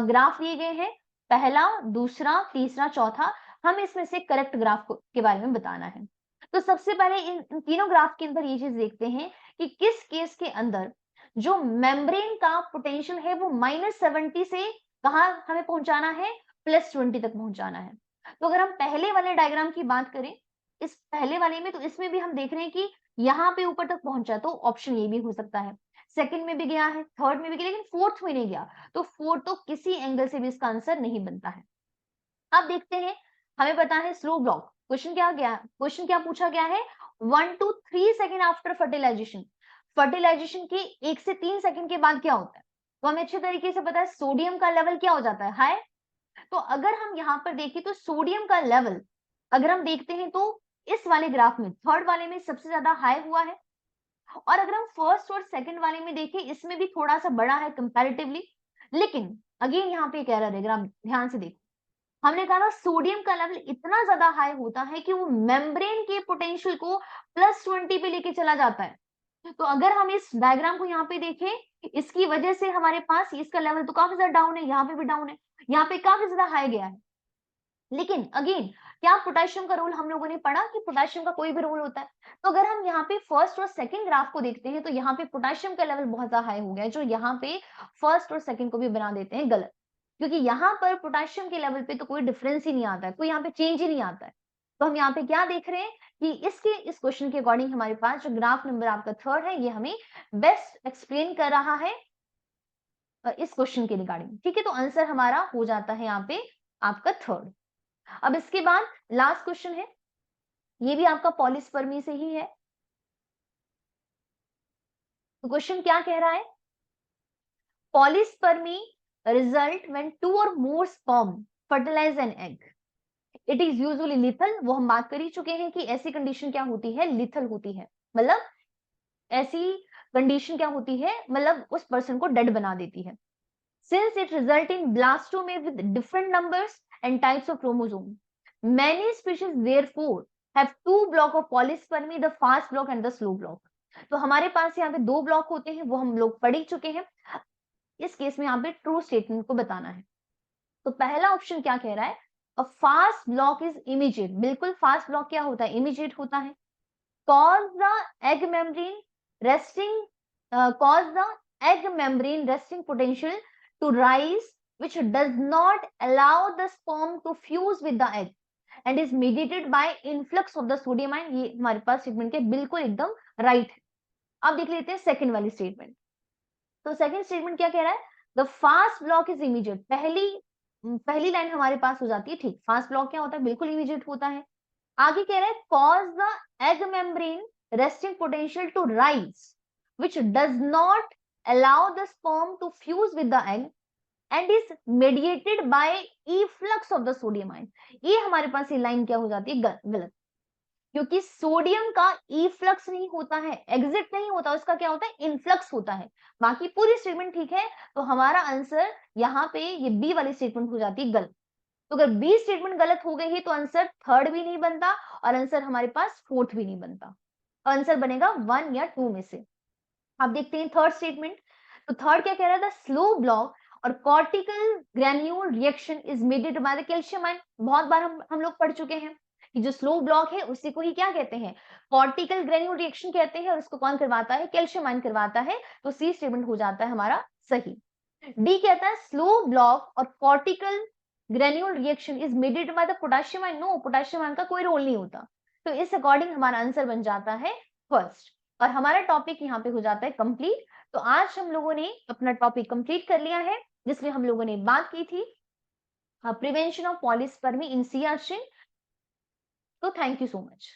ग्राफ दिए गए हैं, पहला, दूसरा, तीसरा, चौथा। हम इसमें से करेक्ट ग्राफ के बारे में बताना है। तो सबसे पहले इन तीनों ग्राफ के अंदर ये चीज देखते हैं कि किस केस के अंदर जो मेम्ब्रेन का पोटेंशियल है वो -70 से कहा हमें पहुंचाना है? +20 तक पहुंचाना है। तो अगर हम पहले वाले डायग्राम की बात करें, इस पहले वाले में, तो इसमें भी हम देख रहे हैं कि यहाँ पे ऊपर तक पहुंचा, तो ऑप्शन ये भी हो सकता है। सेकंड में भी गया है, थर्ड में भी गया, लेकिन फोर्थ में नहीं गया। तो फोर्थ तो किसी एंगल से भी इसका आंसर नहीं बनता है। अब देखते हैं, हमें पता है स्लो ब्लॉक। क्वेश्चन क्या गया? क्वेश्चन क्या पूछा गया है? 1 to 3 second after fertilisation. Fertilisation के 1 से 3 सेकंड के बाद क्या होता है? तो हमें अच्छे तरीके से पता है सोडियम का लेवल क्या हो जाता है? हाई। तो अगर हम यहाँ पर देखें तो सोडियम का लेवल अगर हम देखते हैं तो इस वाले ग्राफ में थर्ड वाले में सबसे ज्यादा हाई हुआ है, और अगर हम फर्स्ट और सेकंड वाले में देखें इसमें भी थोड़ा सा बड़ा है कंपैरेटिवली। लेकिन अगेन यहाँ पे एक एरर है, अगर आप ध्यान से देखो, हमने कहा ना सोडियम का लेवल इतना ज्यादा हाई होता है कि वो मेम्ब्रेन के पोटेंशियल को +20 पे लेके चला जाता है। तो अगर हम इस डायग्राम को यहाँ पे देखें, इसकी वजह से हमारे पास इसका लेवल तो काफी ज्यादा डाउन है, यहाँ पे भी डाउन है, यहाँ पे काफी ज्यादा हाई गया है। लेकिन अगेन क्या पोटेशियम का रोल हम लोगों ने पढ़ा कि पोटेशियम का कोई भी रोल होता है। तो अगर हम यहाँ पे फर्स्ट और सेकंड ग्राफ को देखते हैं तो यहाँ पे पोटेशियम का लेवल बहुत ज्यादा हाई हो गया है, जो यहाँ पे फर्स्ट और सेकंड को भी बना देते हैं गलत, क्योंकि यहाँ पर पोटेशियम के लेवल पे तो कोई डिफरेंस ही नहीं आता है, कोई यहाँ पे चेंज ही नहीं आता है। तो हम यहाँ पे क्या देख रहे हैं कि इस क्वेश्चन के अकॉर्डिंग हमारे पास जो ग्राफ नंबर आपका थर्ड है ये हमें बेस्ट एक्सप्लेन कर रहा है इस क्वेश्चन के रिगार्डिंग। ठीक है, तो आंसर हमारा हो जाता है यहाँ पे आपका थर्ड। अब इसके बाद लास्ट क्वेश्चन है, ये भी आपका पॉलीस्पर्मी से ही है। तो क्वेश्चन क्या कह रहा है, polyspermy result when 2 or more sperm fertilize an egg, it is usually lethal. वो हम बात कर ही चुके हैं कि ऐसी कंडीशन क्या होती है, लिथल होती है, मतलब ऐसी कंडीशन क्या होती है, मतलब उस पर्सन को डेड बना देती है। Since it result in blastoma with different numbers and types of chromosome, many species therefore have two block of polyspermy, the fast block and the slow block. तो हमारे पास यहाँ पे दो ब्लॉक होते हैं, वो हम लोग पढ़ ही चुके हैं। इस केस में यहाँ पे ट्रू स्टेटमेंट को बताना है। तो पहला ऑप्शन क्या कह रहा है, a fast block is immediate. बिल्कुल, फास्ट ब्लॉक क्या होता है, इमीडिएट होता है। cause the egg membrane resting cause the egg membrane resting potential to rise, which does not allow the sperm to fuse with the egg and is mediated by influx of the sodium ion। ये हमारे पास statement के बिल्कुल एकदम right है। अब देख लेते हैं सेकंड वाली स्टेटमेंट। तो सेकंड स्टेटमेंट क्या कह रहा है, the fast block is immediate. पहली लाइन हमारे पास हो जाती है ठीक, फास्ट ब्लॉक क्या होता है, बिल्कुल इमीडिएट होता है। आगे कह रहा है cause the egg membrane resting potential to rise, which does not allow the sperm to fuse with the egg and is mediated by efflux of the sodium ion। ये हमारे पास ये लाइन क्या हो जाती है, गलत, क्योंकि सोडियम का इफ्लक्स नहीं होता है, एग्जिट नहीं होता, उसका क्या होता है, इनफ्लक्स होता है। बाकी पूरी स्टेटमेंट ठीक है, तो हमारा आंसर यहाँ पे ये बी वाली स्टेटमेंट हो जाती है गलत। तो अगर बी स्टेटमेंट गलत हो गई है तो आंसर थर्ड भी नहीं बनता और आंसर हमारे पास फोर्थ भी नहीं बनता, आंसर बनेगा 1 या 2 में से। अब देखते हैं थर्ड स्टेटमेंट। तो थर्ड क्या कह रहा है, द स्लो ब्लॉक और cortical granule reaction is mediated by the calcium ion. बहुत बार हम लोग पढ़ चुके हैं कि जो स्लो ब्लॉक है उसी को ही क्या कहते हैं, कॉर्टिकल ग्रेन्यूल रिएक्शन कहते हैं, और उसको कौन करवाता है, कैल्शियम आयन करवाता है। तो सी स्टेटमेंट हो जाता है हमारा सही। डी कहता है स्लो ब्लॉक और cortical granule reaction is mediated by the potassium ion. No, potassium ion का कोई रोल नहीं होता। तो इस अकॉर्डिंग हमारा आंसर बन जाता है फर्स्ट, और हमारा टॉपिक यहाँ पे हो जाता है कंप्लीट। तो आज हम लोगों ने अपना टॉपिक कंप्लीट कर लिया है, जिसमें हम लोगों ने बात की थी प्रिवेंशन ऑफ पॉलीस्पर्मी इन सी आर्चिन। तो थैंक यू सो मच।